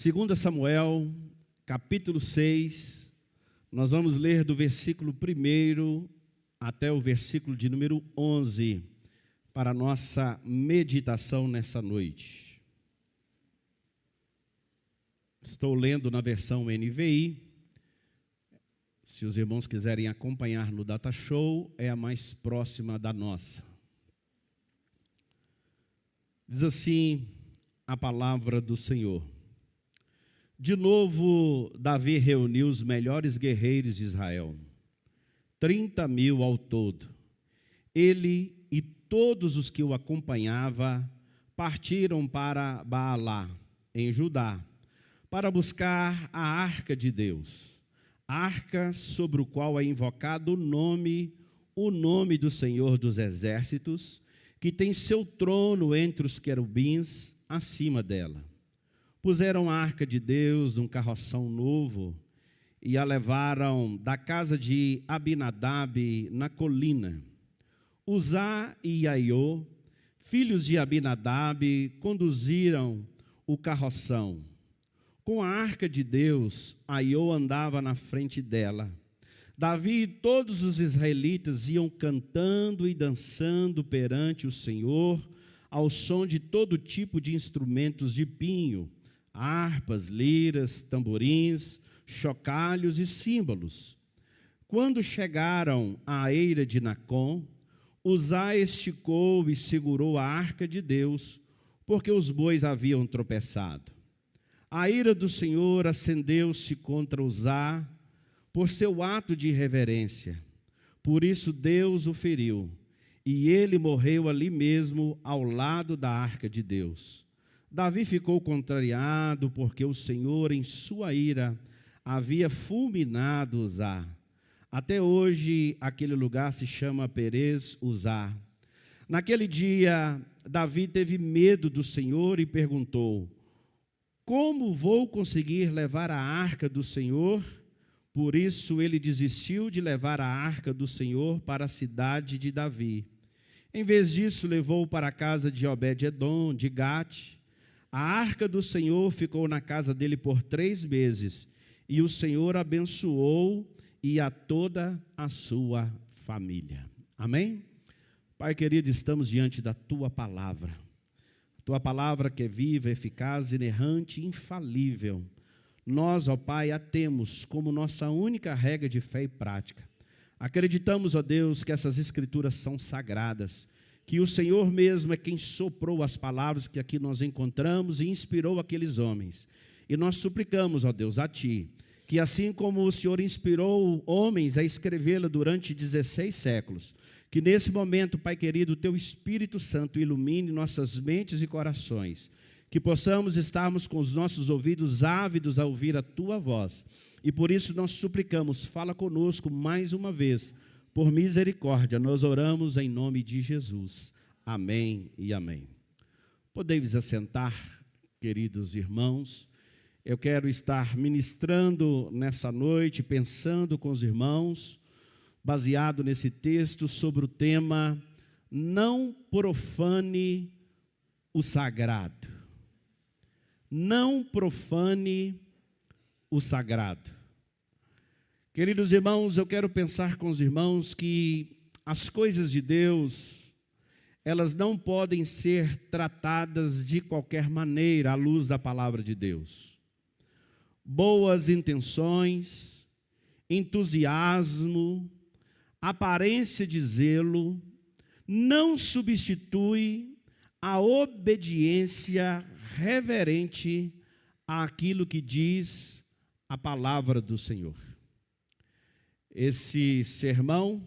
2 Samuel, capítulo 6, nós vamos ler do versículo 1 até o versículo de número 11, para a nossa meditação nessa noite. Estou lendo na versão NVI, se os irmãos quiserem acompanhar no Data Show, é a mais próxima da nossa. Diz assim a palavra do Senhor. De novo, Davi reuniu os melhores guerreiros de Israel, 30.000 ao todo. Ele e todos os que o acompanhavam partiram para Baalá, em Judá, para buscar a arca de Deus, arca sobre o qual é invocado o nome do Senhor dos Exércitos, que tem seu trono entre os querubins acima dela. Puseram a arca de Deus num carroção novo e a levaram da casa de Abinadab na colina. Uzá e Aiô, filhos de Abinadab, conduziram o carroção. Com a arca de Deus, Aiô andava na frente dela. Davi e todos os israelitas iam cantando e dançando perante o Senhor, ao som de todo tipo de instrumentos de pinho, harpas, liras, tamborins, chocalhos e símbolos. Quando chegaram à eira de Nacon, Uzá esticou e segurou a arca de Deus, porque os bois haviam tropeçado. A ira do Senhor acendeu-se contra Uzá por seu ato de irreverência. Por isso Deus o feriu, e ele morreu ali mesmo ao lado da arca de Deus. Davi ficou contrariado porque o Senhor, em sua ira, havia fulminado Uzá. Até hoje, aquele lugar se chama Perez Uzá. Naquele dia, Davi teve medo do Senhor e perguntou: como vou conseguir levar a arca do Senhor? Por isso, ele desistiu de levar a arca do Senhor para a cidade de Davi. Em vez disso, levou para a casa de Obed-edom, de Gate. A arca do Senhor ficou na casa dele por 3 meses, e o Senhor abençoou e a toda a sua família. Amém? Pai querido, estamos diante da Tua palavra. Tua palavra que é viva, eficaz, inerrante, infalível. Nós, ó Pai, a temos como nossa única regra de fé e prática. Acreditamos, ó Deus, que essas escrituras são sagradas, que o Senhor mesmo é quem soprou as palavras que aqui nós encontramos e inspirou aqueles homens. E nós suplicamos, ó Deus, a Ti, que assim como o Senhor inspirou homens a escrevê-la durante 16 séculos, que nesse momento, Pai querido, o Teu Espírito Santo ilumine nossas mentes e corações, que possamos estarmos com os nossos ouvidos ávidos a ouvir a Tua voz. E por isso nós suplicamos, fala conosco mais uma vez. Por misericórdia, nós oramos em nome de Jesus. Amém e amém. Podeis assentar, queridos irmãos. Eu quero estar ministrando nessa noite, pensando com os irmãos, baseado nesse texto, sobre o tema não profane o sagrado. Não profane o sagrado. Queridos irmãos, eu quero pensar com os irmãos que as coisas de Deus, elas não podem ser tratadas de qualquer maneira à luz da palavra de Deus. Boas intenções, entusiasmo, aparência de zelo, não substitui a obediência reverente àquilo que diz a palavra do Senhor. Esse sermão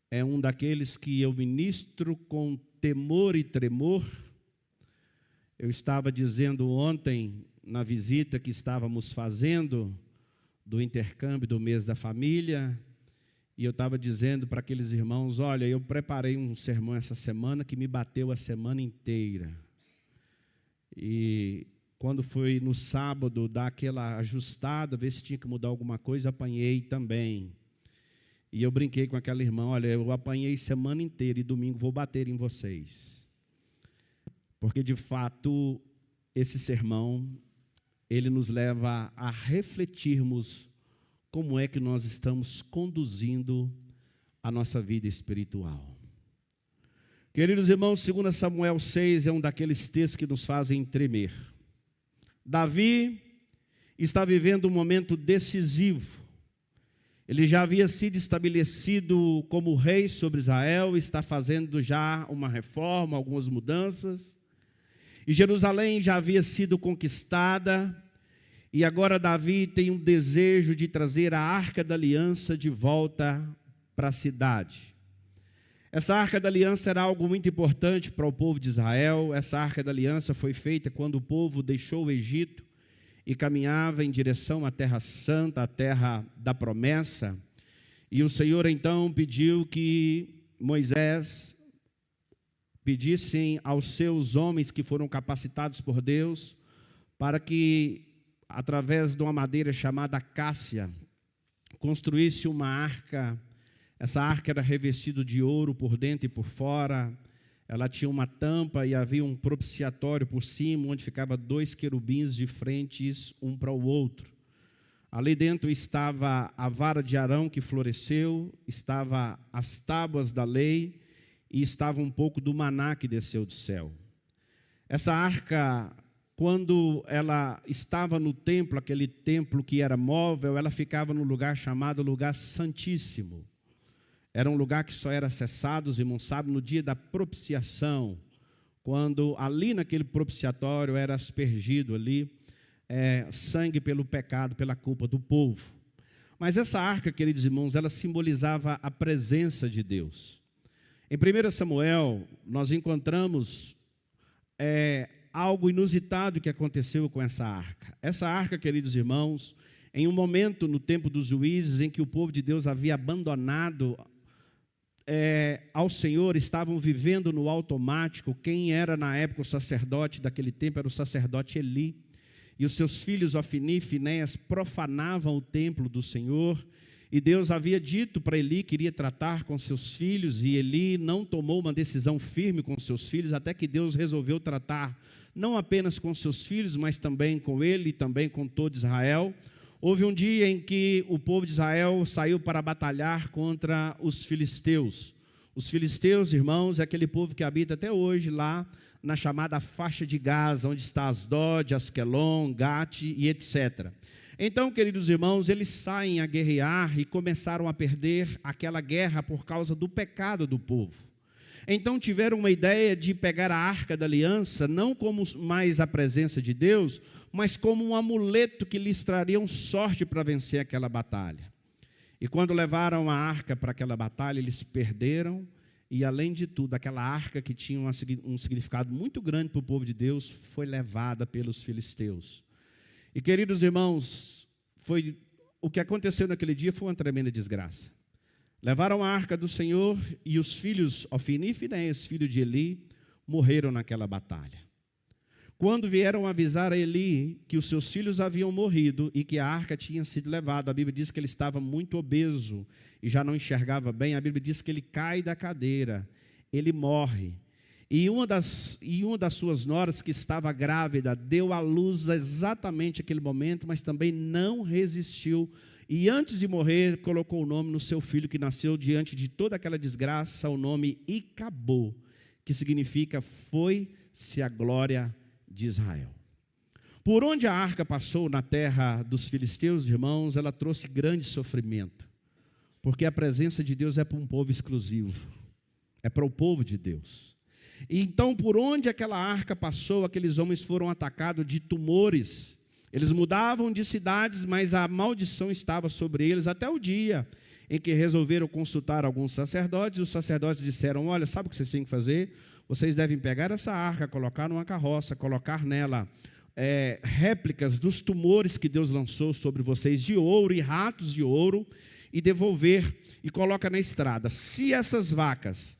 é um daqueles que eu ministro com temor e tremor. Eu estava dizendo ontem, na visita que estávamos fazendo, do intercâmbio do mês da família, e eu estava dizendo para aqueles irmãos, olha, eu preparei um sermão essa semana que me bateu a semana inteira. E quando foi no sábado dar aquela ajustada, ver se tinha que mudar alguma coisa, apanhei também. E eu brinquei com aquela irmã, olha, eu apanhei semana inteira e domingo vou bater em vocês. Porque, de fato, esse sermão ele nos leva a refletirmos como é que nós estamos conduzindo a nossa vida espiritual. Queridos irmãos, 2 Samuel 6 é um daqueles textos que nos fazem tremer. Davi está vivendo um momento decisivo. Ele já havia sido estabelecido como rei sobre Israel, está fazendo já uma reforma, algumas mudanças. E Jerusalém já havia sido conquistada, e agora Davi tem um desejo de trazer a Arca da Aliança de volta para a cidade. Essa Arca da Aliança era algo muito importante para o povo de Israel. Essa Arca da Aliança foi feita quando o povo deixou o Egito e caminhava em direção à Terra Santa, à Terra da Promessa. E o Senhor então pediu que Moisés pedissem aos seus homens que foram capacitados por Deus, para que, através de uma madeira chamada cássia, construísse uma arca. Essa arca era revestida de ouro por dentro e por fora. Ela tinha uma tampa e havia um propiciatório por cima, onde ficava 2 querubins de frente, um para o outro. Ali dentro estava a vara de Arão que floresceu, estava as tábuas da lei e estava um pouco do maná que desceu do céu. Essa arca, quando ela estava no templo, aquele templo que era móvel, ela ficava no lugar chamado Lugar Santíssimo. Era um lugar que só era acessado, os irmãos sabem, no dia da propiciação, quando ali naquele propiciatório era aspergido ali sangue pelo pecado, pela culpa do povo. Mas essa arca, queridos irmãos, ela simbolizava a presença de Deus. Em 1 Samuel, nós encontramos algo inusitado que aconteceu com essa arca. Essa arca, queridos irmãos, em um momento no tempo dos juízes, em que o povo de Deus havia abandonado ao Senhor, estavam vivendo no automático. Quem era na época o sacerdote daquele tempo era o sacerdote Eli, e os seus filhos Ofni e Finéias profanavam o templo do Senhor, e Deus havia dito para Eli que iria tratar com seus filhos, e Eli não tomou uma decisão firme com seus filhos, até que Deus resolveu tratar não apenas com seus filhos, mas também com ele e também com todo Israel. Houve um dia em que o povo de Israel saiu para batalhar contra os filisteus. Os filisteus, irmãos, é aquele povo que habita até hoje lá na chamada faixa de Gaza, onde está Asdod, Asquelon, Gate e etc. Então, queridos irmãos, eles saem a guerrear e começaram a perder aquela guerra por causa do pecado do povo. Então tiveram uma ideia de pegar a Arca da Aliança, não como mais a presença de Deus, mas como um amuleto que lhes traria sorte para vencer aquela batalha. E quando levaram a arca para aquela batalha, eles perderam, e além de tudo, aquela arca que tinha um significado muito grande para o povo de Deus, foi levada pelos filisteus. E queridos irmãos, o que aconteceu naquele dia foi uma tremenda desgraça. Levaram a arca do Senhor e os filhos, Ofni e Finéias, filho de Eli, morreram naquela batalha. Quando vieram avisar a Eli que os seus filhos haviam morrido e que a arca tinha sido levada, a Bíblia diz que ele estava muito obeso e já não enxergava bem. A Bíblia diz que ele cai da cadeira, ele morre. E uma das suas noras, que estava grávida, deu à luz exatamente aquele momento, mas também não resistiu. E antes de morrer, colocou o nome no seu filho, que nasceu diante de toda aquela desgraça, o nome Icabô, que significa foi-se a glória de Israel. Por onde a arca passou na terra dos filisteus, irmãos, ela trouxe grande sofrimento, porque a presença de Deus é para um povo exclusivo, é para o povo de Deus. E então, por onde aquela arca passou, aqueles homens foram atacados de tumores. Eles mudavam de cidades, mas a maldição estava sobre eles, até o dia em que resolveram consultar alguns sacerdotes. Os sacerdotes disseram: olha, sabe o que vocês têm que fazer? Vocês devem pegar essa arca, colocar numa carroça, colocar nela réplicas dos tumores que Deus lançou sobre vocês de ouro e ratos de ouro, e devolver e coloca na estrada. Se essas vacas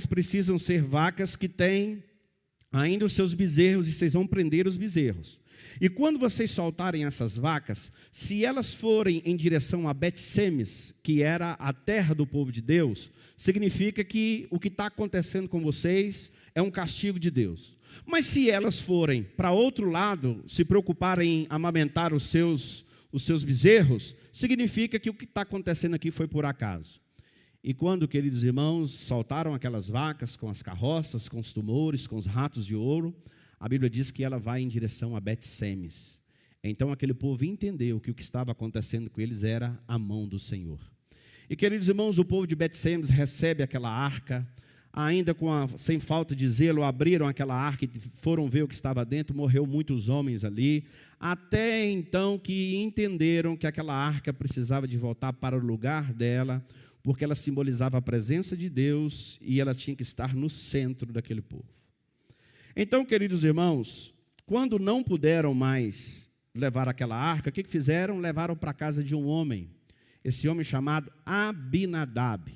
precisam ser vacas que têm ainda os seus bezerros, e vocês vão prender os bezerros. E quando vocês soltarem essas vacas, se elas forem em direção a Bet-Semes, que era a terra do povo de Deus, significa que o que está acontecendo com vocês é um castigo de Deus. Mas se elas forem para outro lado, se preocuparem em amamentar os seus bezerros, significa que o que está acontecendo aqui foi por acaso. E quando, queridos irmãos, soltaram aquelas vacas com as carroças, com os tumores, com os ratos de ouro, a Bíblia diz que ela vai em direção a Bet-Semes. Então aquele povo entendeu que o que estava acontecendo com eles era a mão do Senhor. E, queridos irmãos, o povo de Bet-Semes recebe aquela arca, ainda sem falta de zelo, abriram aquela arca e foram ver o que estava dentro, morreu muitos homens ali, até então que entenderam que aquela arca precisava de voltar para o lugar dela, porque ela simbolizava a presença de Deus e ela tinha que estar no centro daquele povo. Então, queridos irmãos, quando não puderam mais levar aquela arca, o que fizeram? Levaram para a casa de um homem, esse homem chamado Abinadab.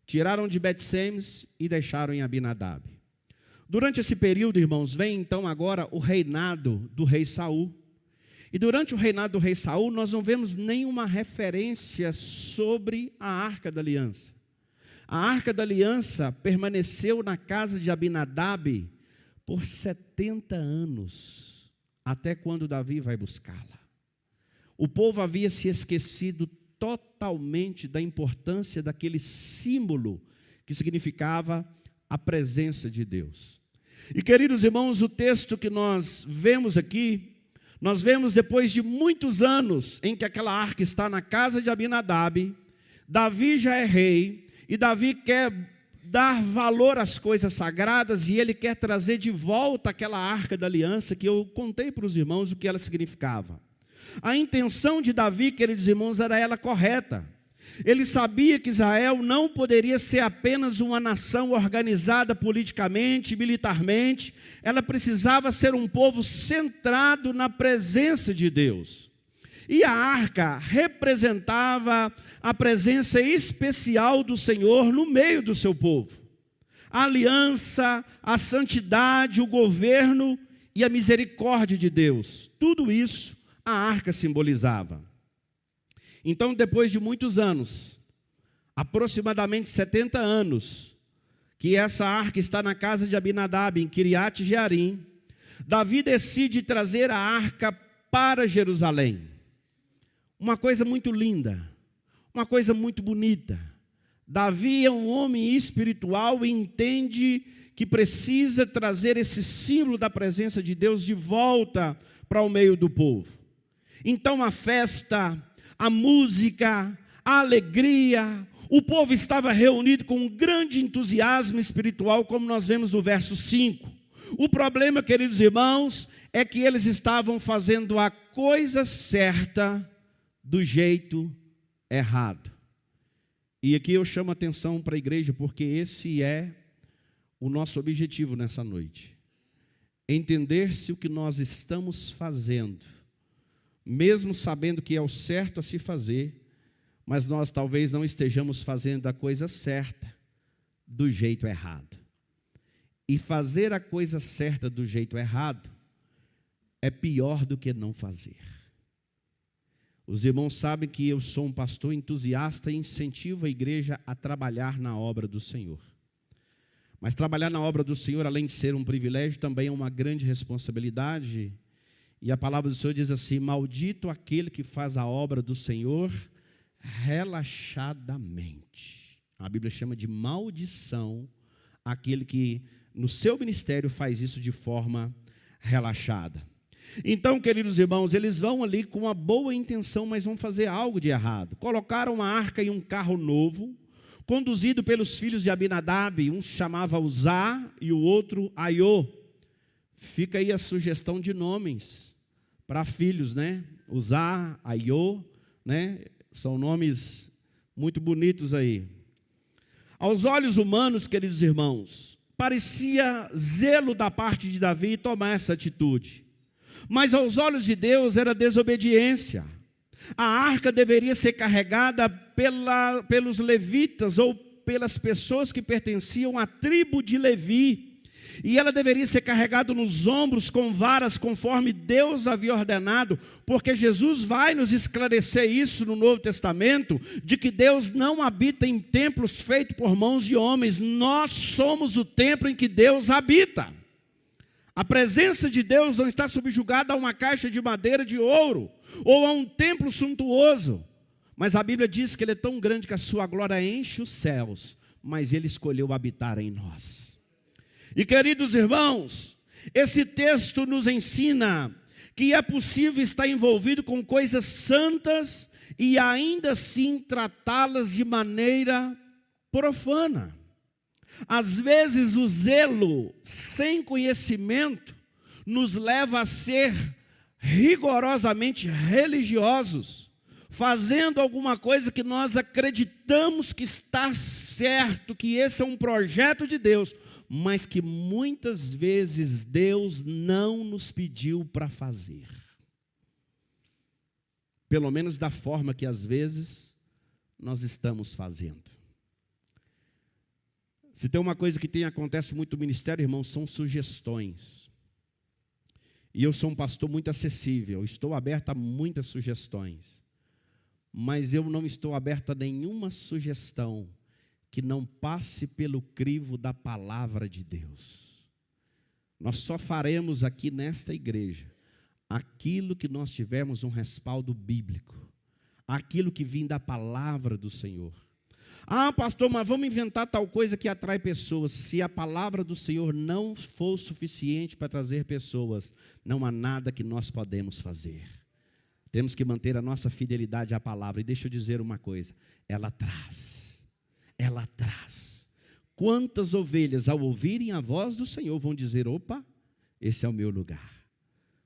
Tiraram de Bet-Semes e deixaram em Abinadab. Durante esse período, irmãos, vem então agora o reinado do rei Saul. E durante o reinado do rei Saul, nós não vemos nenhuma referência sobre a Arca da Aliança. A Arca da Aliança permaneceu na casa de Abinadab por 70 anos, até quando Davi vai buscá-la. O povo havia se esquecido totalmente da importância daquele símbolo que significava a presença de Deus. E, queridos irmãos, o texto que nós vemos aqui, nós vemos depois de muitos anos em que aquela arca está na casa de Abinadab, Davi já é rei, e Davi quer dar valor às coisas sagradas, e ele quer trazer de volta aquela arca da aliança, que eu contei para os irmãos o que ela significava. A intenção de Davi, queridos irmãos, era ela correta. Ele sabia que Israel não poderia ser apenas uma nação organizada politicamente, militarmente. Ela precisava ser um povo centrado na presença de Deus. E a arca representava a presença especial do Senhor no meio do seu povo. A aliança, a santidade, o governo e a misericórdia de Deus. Tudo isso a arca simbolizava. Então, depois de muitos anos, aproximadamente 70 anos, que essa arca está na casa de Abinadab, em Kiriat Jearim, Davi decide trazer a arca para Jerusalém. Uma coisa muito linda, uma coisa muito bonita. Davi é um homem espiritual e entende que precisa trazer esse símbolo da presença de Deus de volta para o meio do povo. Então a festa, a música, a alegria, o povo estava reunido com um grande entusiasmo espiritual, como nós vemos no verso 5. O problema, queridos irmãos, é que eles estavam fazendo a coisa certa do jeito errado. E aqui eu chamo a atenção para a igreja, porque esse é o nosso objetivo nessa noite. Entender se o que nós estamos fazendo, mesmo sabendo que é o certo a se fazer, mas nós talvez não estejamos fazendo a coisa certa do jeito errado. E fazer a coisa certa do jeito errado é pior do que não fazer. Os irmãos sabem que eu sou um pastor entusiasta e incentivo a igreja a trabalhar na obra do Senhor. Mas trabalhar na obra do Senhor, além de ser um privilégio, também é uma grande responsabilidade. E a palavra do Senhor diz assim: maldito aquele que faz a obra do Senhor relaxadamente. A Bíblia chama de maldição aquele que no seu ministério faz isso de forma relaxada. Então, queridos irmãos, eles vão ali com uma boa intenção, mas vão fazer algo de errado. Colocaram uma arca em um carro novo, conduzido pelos filhos de Abinadab, um chamava Uzá e o outro Aiô. Fica aí a sugestão de nomes para filhos, né? Uzá, Aiô, né? São nomes muito bonitos aí. Aos olhos humanos, queridos irmãos, parecia zelo da parte de Davi tomar essa atitude. Mas aos olhos de Deus era desobediência. A arca deveria ser carregada pelos levitas ou pelas pessoas que pertenciam à tribo de Levi. E ela deveria ser carregada nos ombros com varas, conforme Deus havia ordenado, porque Jesus vai nos esclarecer isso no Novo Testamento, de que Deus não habita em templos feitos por mãos de homens. Nós somos o templo em que Deus habita. A presença de Deus não está subjugada a uma caixa de madeira de ouro, ou a um templo suntuoso. Mas a Bíblia diz que Ele é tão grande que a sua glória enche os céus, mas Ele escolheu habitar em nós. E queridos irmãos, esse texto nos ensina que é possível estar envolvido com coisas santas e ainda assim tratá-las de maneira profana. Às vezes o zelo sem conhecimento nos leva a ser rigorosamente religiosos, fazendo alguma coisa que nós acreditamos que está certo, que esse é um projeto de Deus, mas que muitas vezes Deus não nos pediu para fazer. Pelo menos da forma que às vezes nós estamos fazendo. Se tem uma coisa que acontece muito no ministério, irmãos, são sugestões. E eu sou um pastor muito acessível, estou aberto a muitas sugestões. Mas eu não estou aberto a nenhuma sugestão que não passe pelo crivo da palavra de Deus. Nós só faremos aqui nesta igreja aquilo que nós tivermos um respaldo bíblico, aquilo que vem da palavra do Senhor. Ah, pastor, mas vamos inventar tal coisa que atrai pessoas. Se a palavra do Senhor não for suficiente para trazer pessoas, não há nada que nós podemos fazer. Temos que manter a nossa fidelidade à palavra. E deixa eu dizer uma coisa, ela traz. Quantas ovelhas, ao ouvirem a voz do Senhor, vão dizer, opa, esse é o meu lugar.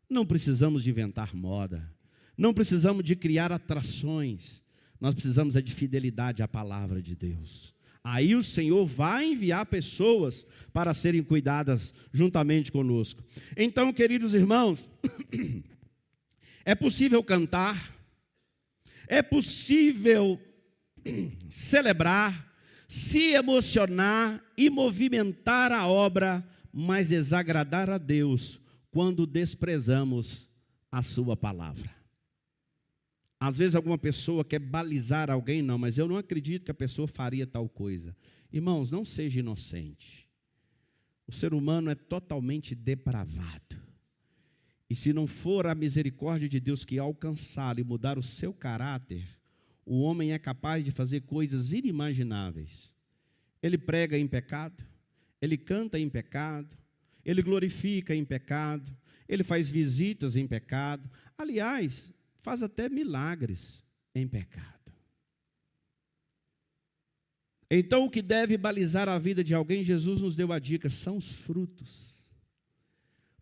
Não precisamos de inventar moda, não precisamos de criar atrações, nós precisamos de fidelidade à palavra de Deus. Aí o Senhor vai enviar pessoas para serem cuidadas juntamente conosco. Então, queridos irmãos, é possível cantar, é possível celebrar, se emocionar e movimentar a obra, mas desagradar a Deus quando desprezamos a sua palavra. Às vezes alguma pessoa quer balizar alguém, não, mas eu não acredito que a pessoa faria tal coisa. Irmãos, não seja inocente. O ser humano é totalmente depravado. E se não for a misericórdia de Deus que alcançá-lo e mudar o seu caráter, o homem é capaz de fazer coisas inimagináveis. Ele prega em pecado, ele canta em pecado, ele glorifica em pecado, ele faz visitas em pecado. Aliás, faz até milagres em pecado. Então, o que deve balizar a vida de alguém, Jesus nos deu a dica, são os frutos.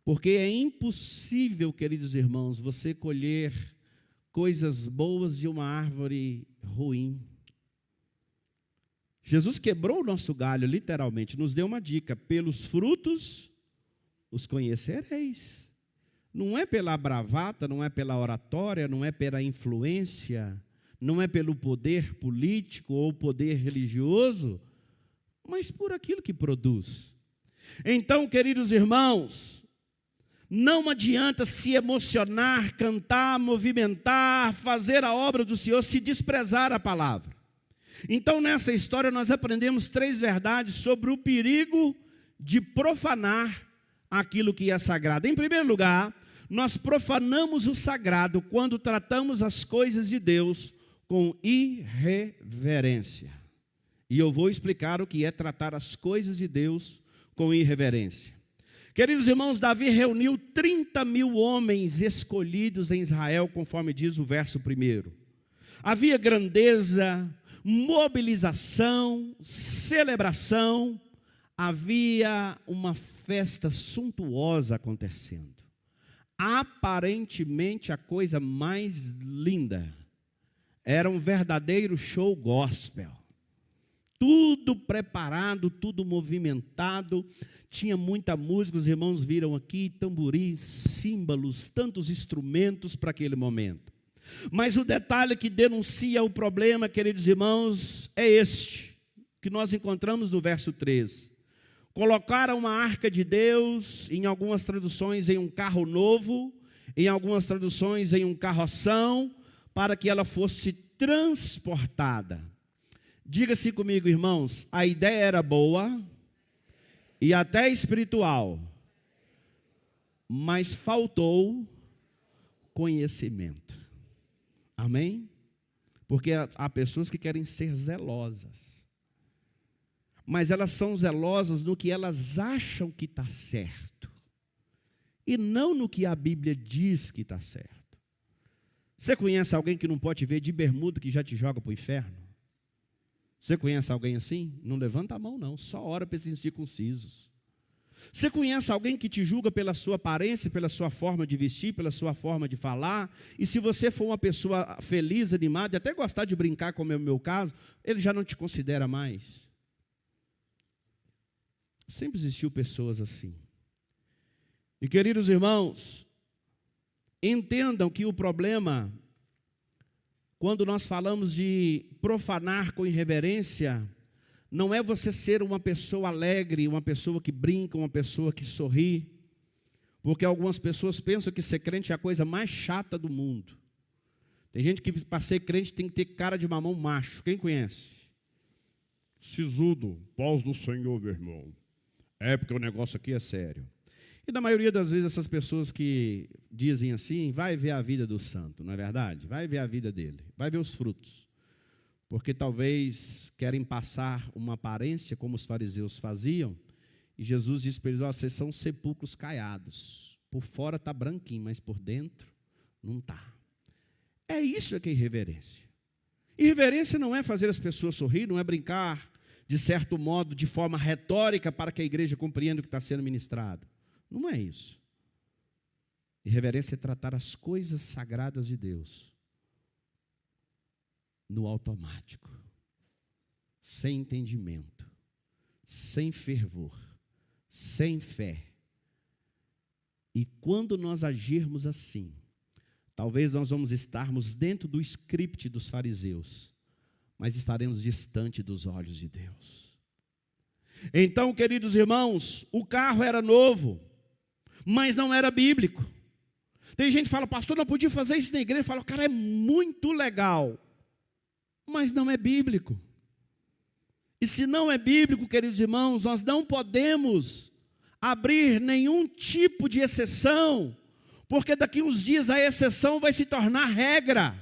Porque é impossível, queridos irmãos, você colher coisas boas de uma árvore ruim. Jesus quebrou o nosso galho, literalmente, nos deu uma dica, pelos frutos os conhecereis. Não é pela bravata, não é pela oratória, não é pela influência, não é pelo poder político ou poder religioso, mas por aquilo que produz. Então, queridos irmãos, não adianta se emocionar, cantar, movimentar, fazer a obra do Senhor, se desprezar a palavra. Então, nessa história, nós aprendemos 3 verdades sobre o perigo de profanar aquilo que é sagrado. Em primeiro lugar, nós profanamos o sagrado quando tratamos as coisas de Deus com irreverência. E eu vou explicar o que é tratar as coisas de Deus com irreverência. Queridos irmãos, Davi reuniu 30.000 homens escolhidos em Israel, conforme diz o verso 1. Havia grandeza, mobilização, celebração, havia uma festa suntuosa acontecendo. Aparentemente a coisa mais linda, era um verdadeiro show gospel. Tudo preparado, tudo movimentado, tinha muita música, os irmãos viram aqui, tamboris, símbolos, tantos instrumentos para aquele momento. Mas o detalhe que denuncia o problema, queridos irmãos, é este, que nós encontramos no verso 3. Colocaram uma arca de Deus, em algumas traduções em um carro novo, em algumas traduções em um carroção, para que ela fosse transportada. Diga-se comigo, irmãos, a ideia era boa e até espiritual, mas faltou conhecimento. Amém? Porque há pessoas que querem ser zelosas, mas elas são zelosas no que elas acham que está certo, e não no que a Bíblia diz que está certo. Você conhece alguém que não pode ver de bermuda que já te joga para o inferno? Você conhece alguém assim? Não levanta a mão não, só ora para esses circuncisos. Você conhece alguém que te julga pela sua aparência, pela sua forma de vestir, pela sua forma de falar, e se você for uma pessoa feliz, animada, e até gostar de brincar, como é o meu caso, ele já não te considera mais? Sempre existiu pessoas assim. E queridos irmãos, entendam que o problema, quando nós falamos de profanar com irreverência, não é você ser uma pessoa alegre, uma pessoa que brinca, uma pessoa que sorri, porque algumas pessoas pensam que ser crente é a coisa mais chata do mundo. Tem gente que para ser crente tem que ter cara de mamão macho. Quem conhece? Sisudo, paz do Senhor, meu irmão. É porque o negócio aqui é sério. E na maioria das vezes essas pessoas que dizem assim, vai ver a vida do santo, não é verdade? Vai ver a vida dele, vai ver os frutos. Porque talvez querem passar uma aparência como os fariseus faziam, e Jesus disse para eles, vocês são sepulcros caiados, por fora está branquinho, mas por dentro não está. É isso que é irreverência. Irreverência não é fazer as pessoas sorrir, não é brincar, de certo modo, de forma retórica, para que a igreja compreenda o que está sendo ministrado. Não é isso. Irreverência é tratar as coisas sagradas de Deus no automático, sem entendimento, sem fervor, sem fé. E quando nós agirmos assim, talvez nós vamos estarmos dentro do script dos fariseus, mas estaremos distante dos olhos de Deus. Então, queridos irmãos, o carro era novo, mas não era bíblico. Tem gente que fala, pastor, não podia fazer isso na igreja. Fala, cara, é muito legal, mas não é bíblico. E se não é bíblico, queridos irmãos, nós não podemos abrir nenhum tipo de exceção, porque daqui uns dias a exceção vai se tornar regra.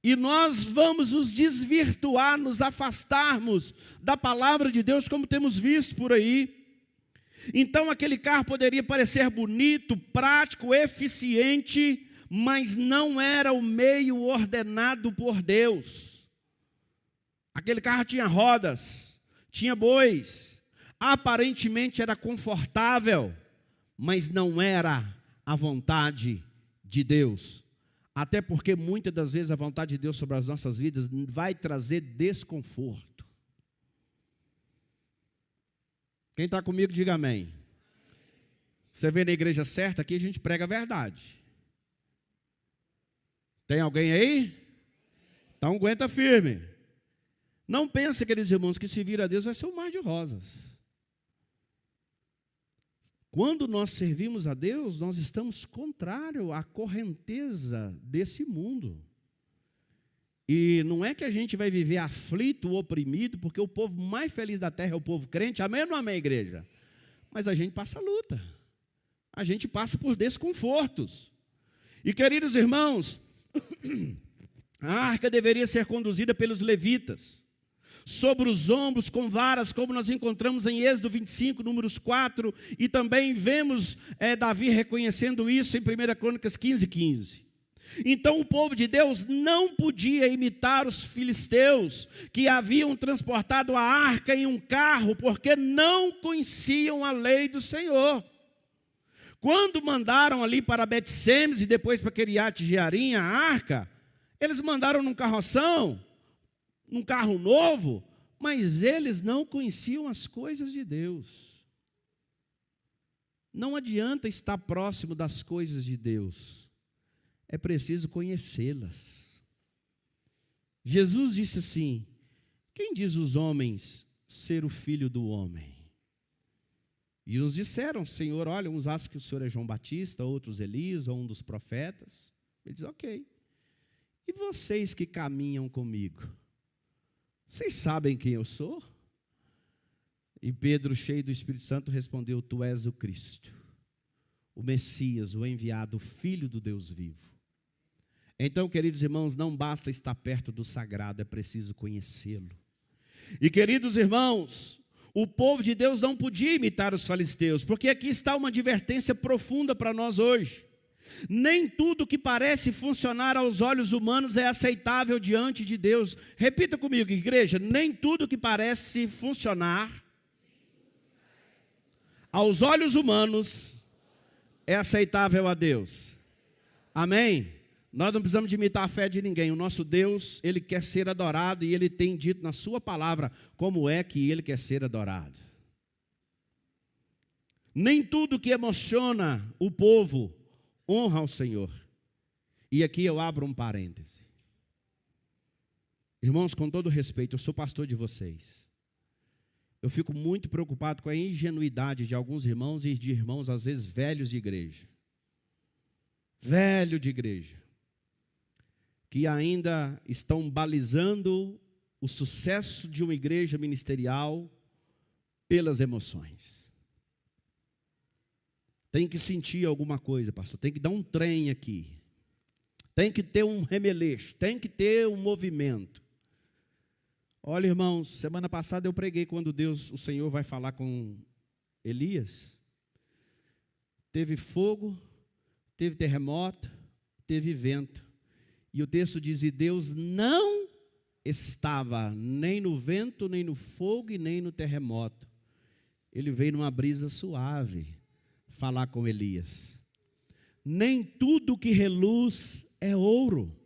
E nós vamos nos desvirtuar, nos afastarmos da palavra de Deus, como temos visto por aí. Então aquele carro poderia parecer bonito, prático, eficiente, mas não era o meio ordenado por Deus. Aquele carro tinha rodas, tinha bois, aparentemente era confortável, mas não era a vontade de Deus. Até porque muitas das vezes a vontade de Deus sobre as nossas vidas vai trazer desconforto. Quem está comigo, diga amém. Você vê na igreja certa, aqui a gente prega a verdade. Tem alguém aí? Então aguenta firme. Não pense, queridos irmãos, que se vir a Deus vai ser um mar de rosas. Quando nós servimos a Deus, nós estamos contrário à correnteza desse mundo. E não é que a gente vai viver aflito, oprimido, porque o povo mais feliz da terra é o povo crente. Amém ou não amém, igreja? Mas a gente passa luta. A gente passa por desconfortos. E, queridos irmãos, a arca deveria ser conduzida pelos levitas, sobre os ombros com varas, como nós encontramos em Êxodo 25, números 4, e também vemos Davi reconhecendo isso em 1 Crônicas 15, 15. Então o povo de Deus não podia imitar os filisteus, que haviam transportado a arca em um carro, porque não conheciam a lei do Senhor. Quando mandaram ali para Bet-Semes e depois para Queriate Jearim a arca, eles mandaram num carroção, num carro novo, mas eles não conheciam as coisas de Deus. Não adianta estar próximo das coisas de Deus, é preciso conhecê-las. Jesus disse assim, quem diz os homens ser o filho do homem? E nos disseram, Senhor, olha, uns acham que o Senhor é João Batista, outros Elias, ou um dos profetas. Ele diz, ok. E vocês que caminham comigo, vocês sabem quem eu sou? E Pedro, cheio do Espírito Santo, respondeu, tu és o Cristo, o Messias, o enviado, o Filho do Deus vivo. Então, queridos irmãos, não basta estar perto do sagrado, é preciso conhecê-lo. E, queridos irmãos, o povo de Deus não podia imitar os filisteus, porque aqui está uma advertência profunda para nós hoje. Nem tudo que parece funcionar aos olhos humanos é aceitável diante de Deus. Repita comigo, igreja, nem tudo que parece funcionar aos olhos humanos é aceitável a Deus. Amém? Nós não precisamos de imitar a fé de ninguém. O nosso Deus, Ele quer ser adorado e Ele tem dito na sua palavra como é que Ele quer ser adorado. Nem tudo que emociona o povo honra ao Senhor. E aqui eu abro um parêntese. Irmãos, com todo respeito, eu sou pastor de vocês. Eu fico muito preocupado com a ingenuidade de alguns irmãos e de irmãos, às vezes, velhos de igreja. Velho de igreja. Que ainda estão balizando o sucesso de uma igreja ministerial pelas emoções. Tem que sentir alguma coisa, pastor, tem que dar um trem aqui. Tem que ter um remeleixo, tem que ter um movimento. Olha, irmãos, semana passada eu preguei quando Deus, o Senhor, vai falar com Elias. Teve fogo, teve terremoto, teve vento. E o texto diz, e Deus não estava nem no vento, nem no fogo e nem no terremoto. Ele veio numa brisa suave falar com Elias. Nem tudo que reluz é ouro.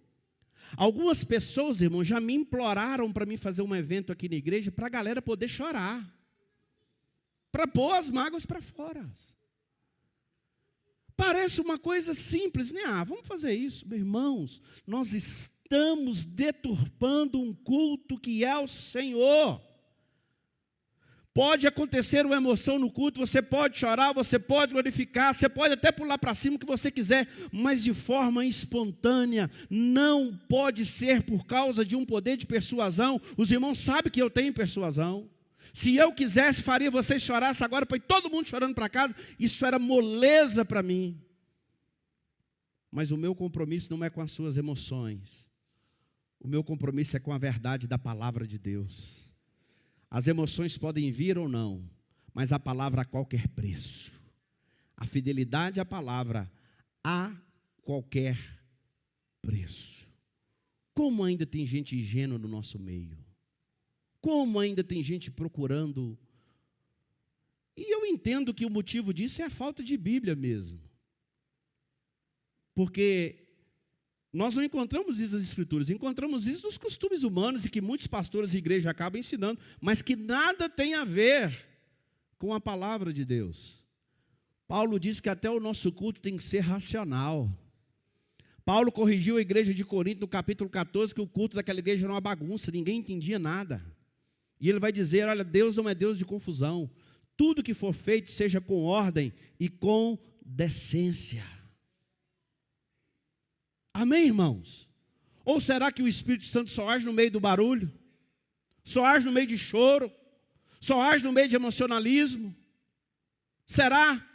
Algumas pessoas, irmãos, já me imploraram para mim fazer um evento aqui na igreja para a galera poder chorar. Para pôr as mágoas para fora. Parece uma coisa simples, né? Vamos fazer isso. Meus irmãos, nós estamos deturpando um culto que é o Senhor. Pode acontecer uma emoção no culto, você pode chorar, você pode glorificar, você pode até pular para cima o que você quiser, mas de forma espontânea, não pode ser por causa de um poder de persuasão. Os irmãos sabem que eu tenho persuasão. Se eu quisesse, faria vocês chorassem agora, põe todo mundo chorando para casa, isso era moleza para mim. Mas o meu compromisso não é com as suas emoções, o meu compromisso é com a verdade da palavra de Deus. As emoções podem vir ou não, mas a palavra a qualquer preço. A fidelidade à palavra a qualquer preço. Como ainda tem gente ingênua no nosso meio? Como ainda tem gente procurando? E eu entendo que o motivo disso é a falta de Bíblia mesmo. Porque nós não encontramos isso nas Escrituras, encontramos isso nos costumes humanos e que muitos pastores e igreja acabam ensinando, mas que nada tem a ver com a palavra de Deus. Paulo diz que até o nosso culto tem que ser racional. Paulo corrigiu a igreja de Corinto no capítulo 14, que o culto daquela igreja era uma bagunça, ninguém entendia nada. E ele vai dizer, olha, Deus não é Deus de confusão. Tudo que for feito seja com ordem e com decência. Amém, irmãos? Ou será que o Espírito Santo só age no meio do barulho? Só age no meio de choro? Só age no meio de emocionalismo? Será?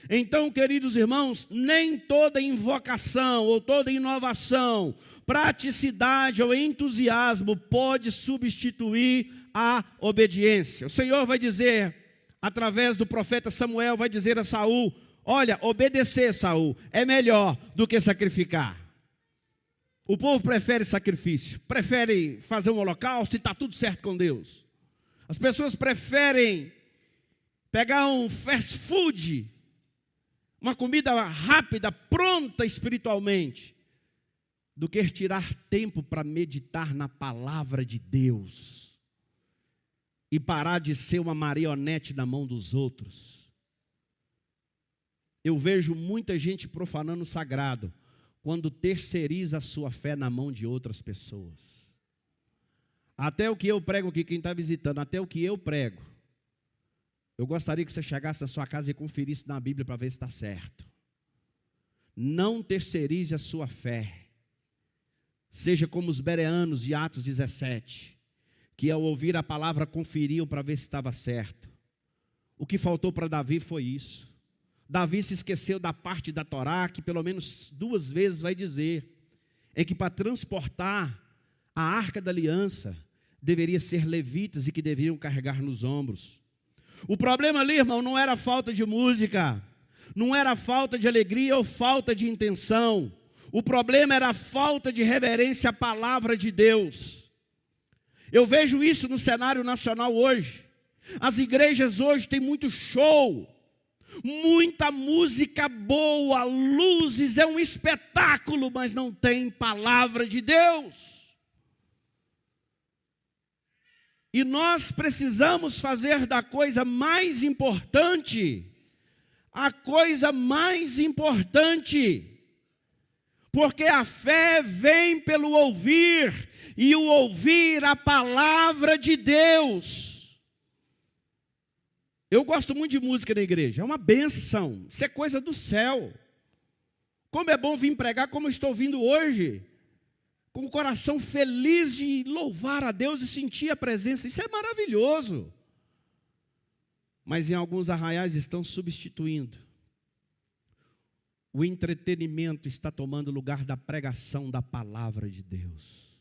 Então, queridos irmãos, nem toda invocação ou toda inovação, praticidade ou entusiasmo pode substituir a obediência. O Senhor vai dizer, através do profeta Samuel, vai dizer a Saul, olha, obedecer, Saul, é melhor do que sacrificar. O povo prefere sacrifício, prefere fazer um holocausto e está tudo certo com Deus. As pessoas preferem pegar um fast food, uma comida rápida, pronta espiritualmente, do que tirar tempo para meditar na palavra de Deus e parar de ser uma marionete na mão dos outros. Eu vejo muita gente profanando o sagrado quando terceiriza a sua fé na mão de outras pessoas. Até o que eu prego aqui, quem está visitando, até o que eu prego, eu gostaria que você chegasse na sua casa e conferisse na Bíblia para ver se está certo. Não terceirize a sua fé. Seja como os bereanos de Atos 17, que ao ouvir a palavra conferiam para ver se estava certo. O que faltou para Davi foi isso. Davi se esqueceu da parte da Torá, que pelo menos 2 vezes vai dizer, é que para transportar a arca da aliança, deveria ser levitas e que deveriam carregar nos ombros. O problema ali, irmão, não era falta de música, não era falta de alegria ou falta de intenção. O problema era a falta de reverência à palavra de Deus. Eu vejo isso no cenário nacional hoje. As igrejas hoje têm muito show, muita música boa, luzes, é um espetáculo, mas não tem palavra de Deus. E nós precisamos fazer da coisa mais importante, a coisa mais importante, porque a fé vem pelo ouvir, e o ouvir a palavra de Deus. Eu gosto muito de música na igreja, é uma bênção, isso é coisa do céu. Como é bom vir pregar como eu estou vindo hoje, com o coração feliz de louvar a Deus e sentir a presença, isso é maravilhoso. Mas em alguns arraiais estão substituindo. O entretenimento está tomando lugar da pregação da palavra de Deus.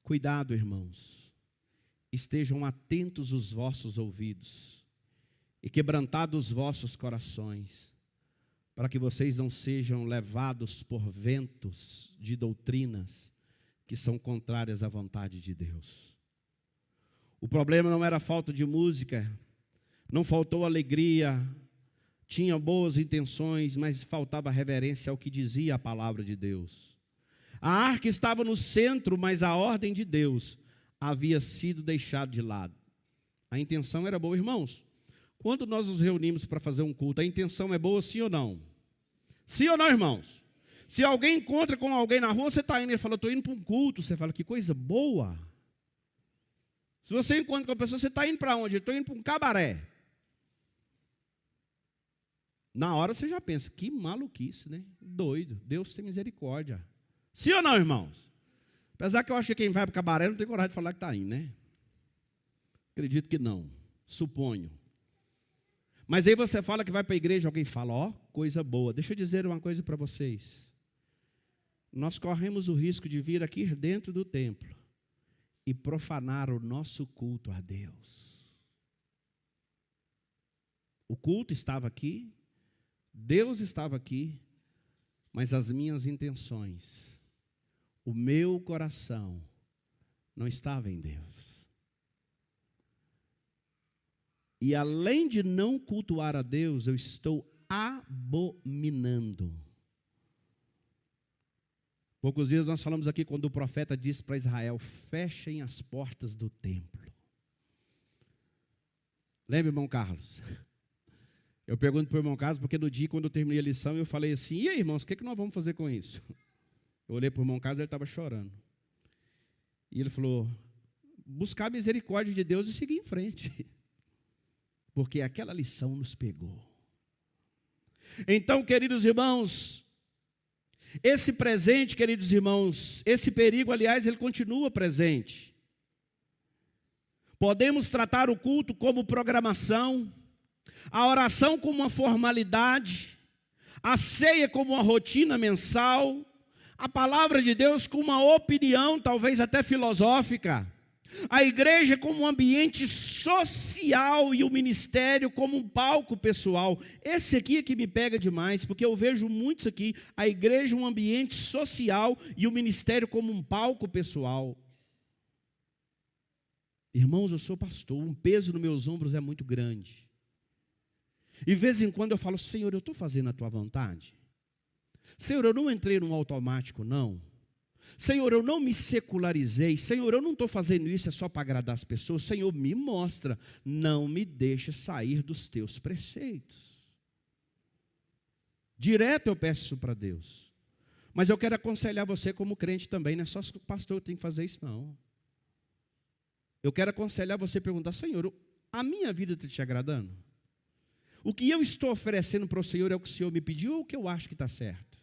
Cuidado, irmãos. Estejam atentos os vossos ouvidos e quebrantados os vossos corações, para que vocês não sejam levados por ventos de doutrinas que são contrárias à vontade de Deus. O problema não era falta de música, não faltou alegria, tinha boas intenções, mas faltava reverência ao que dizia a palavra de Deus. A arca estava no centro, mas a ordem de Deus havia sido deixada de lado. A intenção era boa, irmãos. Quando nós nos reunimos para fazer um culto, a intenção é boa, sim ou não? Sim ou não, irmãos? Se alguém encontra com alguém na rua, você está indo, ele fala, estou indo para um culto, você fala, que coisa boa. Se você encontra com a pessoa, você está indo para onde? Eu estou indo para um cabaré. Na hora você já pensa, que maluquice, né? Doido, Deus tem misericórdia. Sim ou não, irmãos? Apesar que eu acho que quem vai para o cabaré não tem coragem de falar que está indo, né? Acredito que não, suponho. Mas aí você fala que vai para a igreja, alguém fala, ó, coisa boa. Deixa eu dizer uma coisa para vocês. Nós corremos o risco de vir aqui dentro do templo e profanar o nosso culto a Deus. O culto estava aqui, Deus estava aqui, mas as minhas intenções, o meu coração não estava em Deus. E além de não cultuar a Deus, eu estou abominando. Poucos dias nós falamos aqui quando o profeta disse para Israel, fechem as portas do templo. Lembra, irmão Carlos? Eu pergunto para o irmão Carlos, porque no dia quando eu terminei a lição, eu falei assim, e aí, irmãos, o que nós vamos fazer com isso? Eu olhei para o irmão Carlos, ele estava chorando. E ele falou, buscar a misericórdia de Deus e seguir em frente. Porque aquela lição nos pegou. Então, queridos irmãos, esse presente, queridos irmãos, esse perigo, aliás, ele continua presente. Podemos tratar o culto como programação, a oração como uma formalidade, a ceia como uma rotina mensal, a palavra de Deus como uma opinião, talvez até filosófica, a igreja como um ambiente social e o ministério como um palco pessoal. Esse aqui é que me pega demais, porque eu vejo muitos aqui, a igreja um ambiente social e o ministério como um palco pessoal. Irmãos, eu sou pastor, um peso nos meus ombros é muito grande. E de vez em quando eu falo, Senhor, eu estou fazendo a tua vontade? Senhor, eu não entrei num automático, não. Senhor, eu não me secularizei. Senhor, eu não estou fazendo isso só para agradar as pessoas. Senhor, me mostra. Não me deixa sair dos teus preceitos. Direto eu peço isso para Deus. Mas eu quero aconselhar você como crente também. Não é só o pastor que tem que fazer isso, não. Eu quero aconselhar você a perguntar, Senhor, a minha vida está te agradando? O que eu estou oferecendo para o Senhor é o que o Senhor me pediu ou o que eu acho que está certo?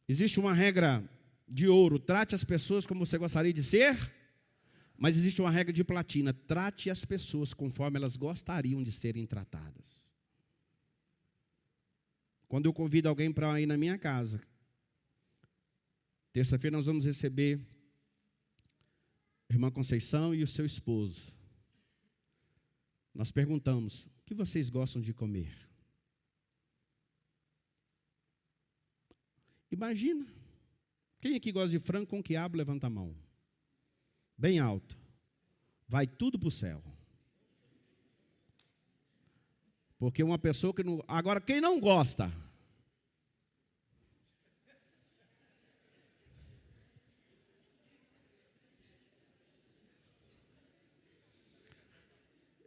Existe uma regra de ouro, trate as pessoas como você gostaria de ser Mas existe uma regra de platina: trate as pessoas conforme elas gostariam de serem tratadas. Quando eu convido alguém para ir na minha casa, terça-feira nós vamos receber a irmã Conceição e o seu esposo. Nós perguntamos: o que vocês gostam de comer? Imagina, quem aqui gosta de frango com quiabo, levanta a mão. Bem alto. Vai tudo para o céu. Porque uma pessoa que não... Agora, quem não gosta?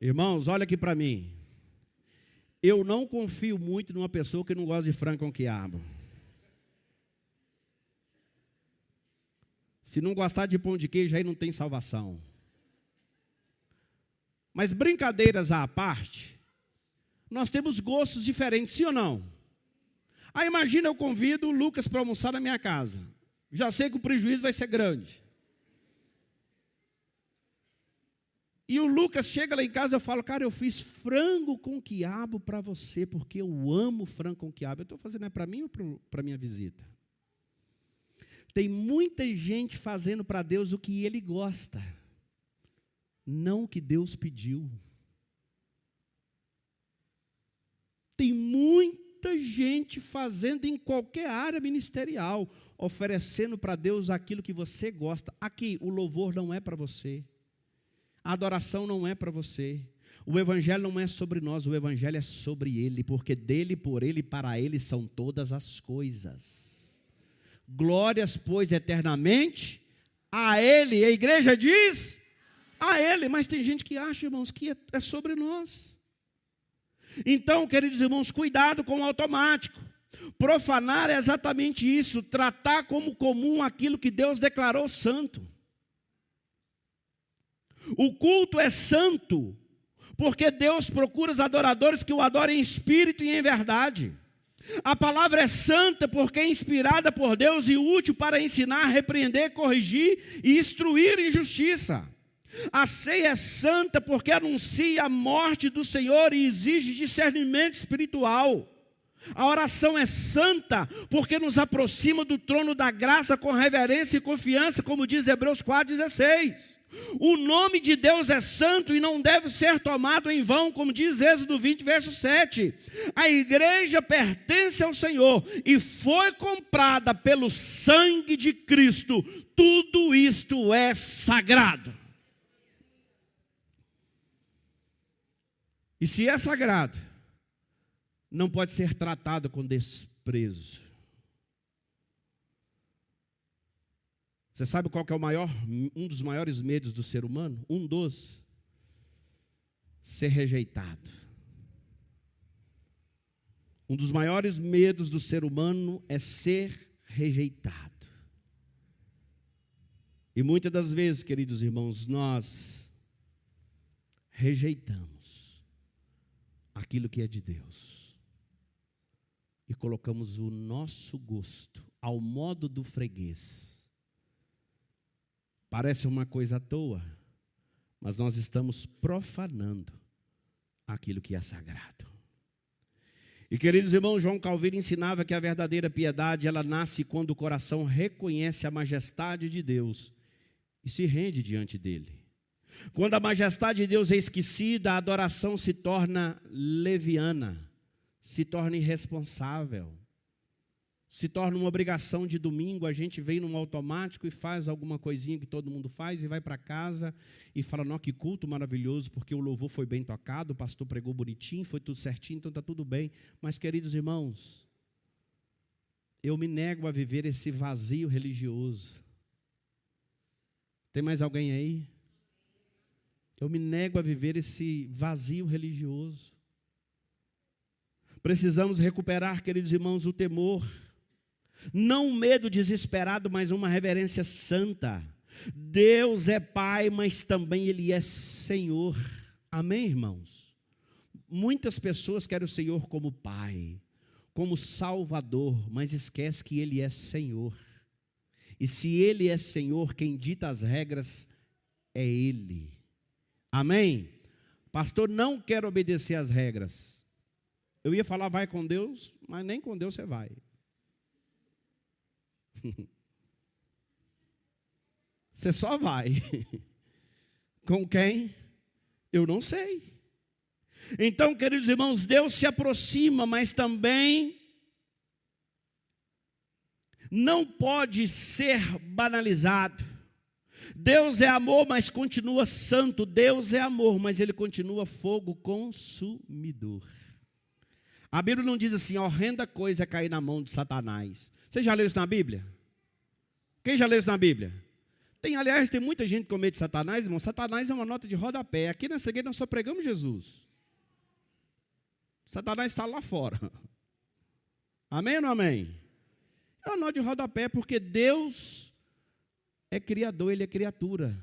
Irmãos, olha aqui para mim. Eu não confio muito numa pessoa que não gosta de frango com quiabo. Se não gostar de pão de queijo, aí não tem salvação. Mas brincadeiras à parte, nós temos gostos diferentes, sim ou não? Aí imagina, eu convido o Lucas para almoçar na minha casa. Já sei que o prejuízo vai ser grande. E o Lucas chega lá em casa e eu falo: cara, eu fiz frango com quiabo para você, porque eu amo frango com quiabo. Eu estou fazendo para mim ou para minha visita? Tem muita gente fazendo para Deus o que Ele gosta, não o que Deus pediu. Tem muita gente fazendo em qualquer área ministerial, oferecendo para Deus aquilo que você gosta. Aqui, o louvor não é para você. A adoração não é para você. O evangelho não é sobre nós, o evangelho é sobre Ele, porque dele, por Ele e para Ele são todas as coisas. Glórias, pois, eternamente a Ele. A igreja diz a Ele, mas tem gente que acha, irmãos, que é sobre nós. Então, queridos irmãos, cuidado com o automático. Profanar é exatamente isso, tratar como comum aquilo que Deus declarou santo. O culto é santo, porque Deus procura os adoradores que o adorem em espírito e em verdade. A palavra é santa porque é inspirada por Deus e útil para ensinar, repreender, corrigir e instruir em justiça. A ceia é santa porque anuncia a morte do Senhor e exige discernimento espiritual. A oração é santa porque nos aproxima do trono da graça com reverência e confiança, como diz Hebreus 4,16. O nome de Deus é santo e não deve ser tomado em vão, como diz Êxodo 20, verso 7. A igreja pertence ao Senhor e foi comprada pelo sangue de Cristo. Tudo isto é sagrado. E se é sagrado, não pode ser tratado com desprezo. Você sabe qual que é um dos maiores medos do ser humano? Ser rejeitado. Um dos maiores medos do ser humano é ser rejeitado. E muitas das vezes, queridos irmãos, nós rejeitamos aquilo que é de Deus e colocamos o nosso gosto ao modo do freguês. Parece uma coisa à toa, mas nós estamos profanando aquilo que é sagrado. E, queridos irmãos, João Calvino ensinava que a verdadeira piedade, ela nasce quando o coração reconhece a majestade de Deus e se rende diante dele. Quando a majestade de Deus é esquecida, a adoração se torna leviana, se torna irresponsável. Se torna uma obrigação de domingo, a gente vem num automático e faz alguma coisinha que todo mundo faz e vai para casa e fala: não, que culto maravilhoso, porque o louvor foi bem tocado, o pastor pregou bonitinho, foi tudo certinho, então está tudo bem. Mas, queridos irmãos, eu me nego a viver esse vazio religioso. Tem mais alguém aí? Eu me nego a viver esse vazio religioso. Precisamos recuperar, queridos irmãos, o temor. Não um medo desesperado, mas uma reverência santa. Deus é Pai, mas também Ele é Senhor. Amém, irmãos? Muitas pessoas querem o Senhor como Pai, como Salvador, mas esquece que Ele é Senhor. E se Ele é Senhor, quem dita as regras é Ele. Amém? Pastor, não quero obedecer às regras. Eu ia falar vai com Deus, mas nem com Deus você vai. Você só vai. Com quem? Eu não sei. Então, queridos irmãos, Deus se aproxima, mas também não pode ser banalizado. Deus é amor, mas continua santo. Deus é amor, mas Ele continua fogo consumidor. A Bíblia não diz assim, horrenda coisa é cair na mão de Satanás. Você já leu isso na Bíblia? Quem já leu isso na Bíblia? Aliás, tem muita gente com medo de Satanás, irmão. Satanás é uma nota de rodapé. Aqui nessa igreja nós só pregamos Jesus. Satanás está lá fora. Amém ou não amém? É uma nota de rodapé, porque Deus é criador, Ele é criatura.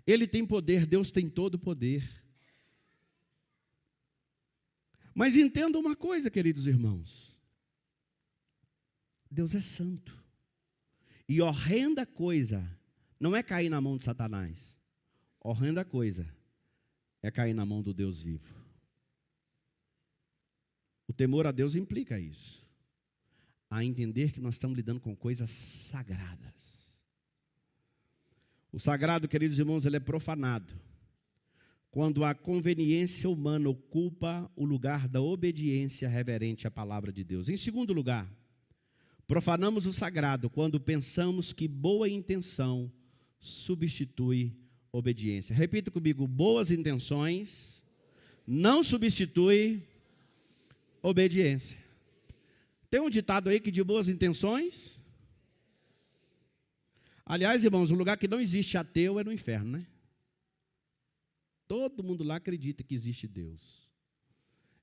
Ele tem poder, Deus tem todo o poder. Mas entenda uma coisa, queridos irmãos. Deus é santo. E horrenda coisa não é cair na mão de Satanás. Horrenda coisa é cair na mão do Deus vivo. O temor a Deus implica isso. A entender que nós estamos lidando com coisas sagradas. O sagrado, queridos irmãos, ele é profanado quando a conveniência humana ocupa o lugar da obediência reverente à palavra de Deus. Em segundo lugar, profanamos o sagrado quando pensamos que boa intenção substitui obediência. Repita comigo, boas intenções não substitui obediência. Tem um ditado aí que de boas intenções... Aliás, irmãos, um lugar que não existe ateu é no inferno, né? Todo mundo lá acredita que existe Deus.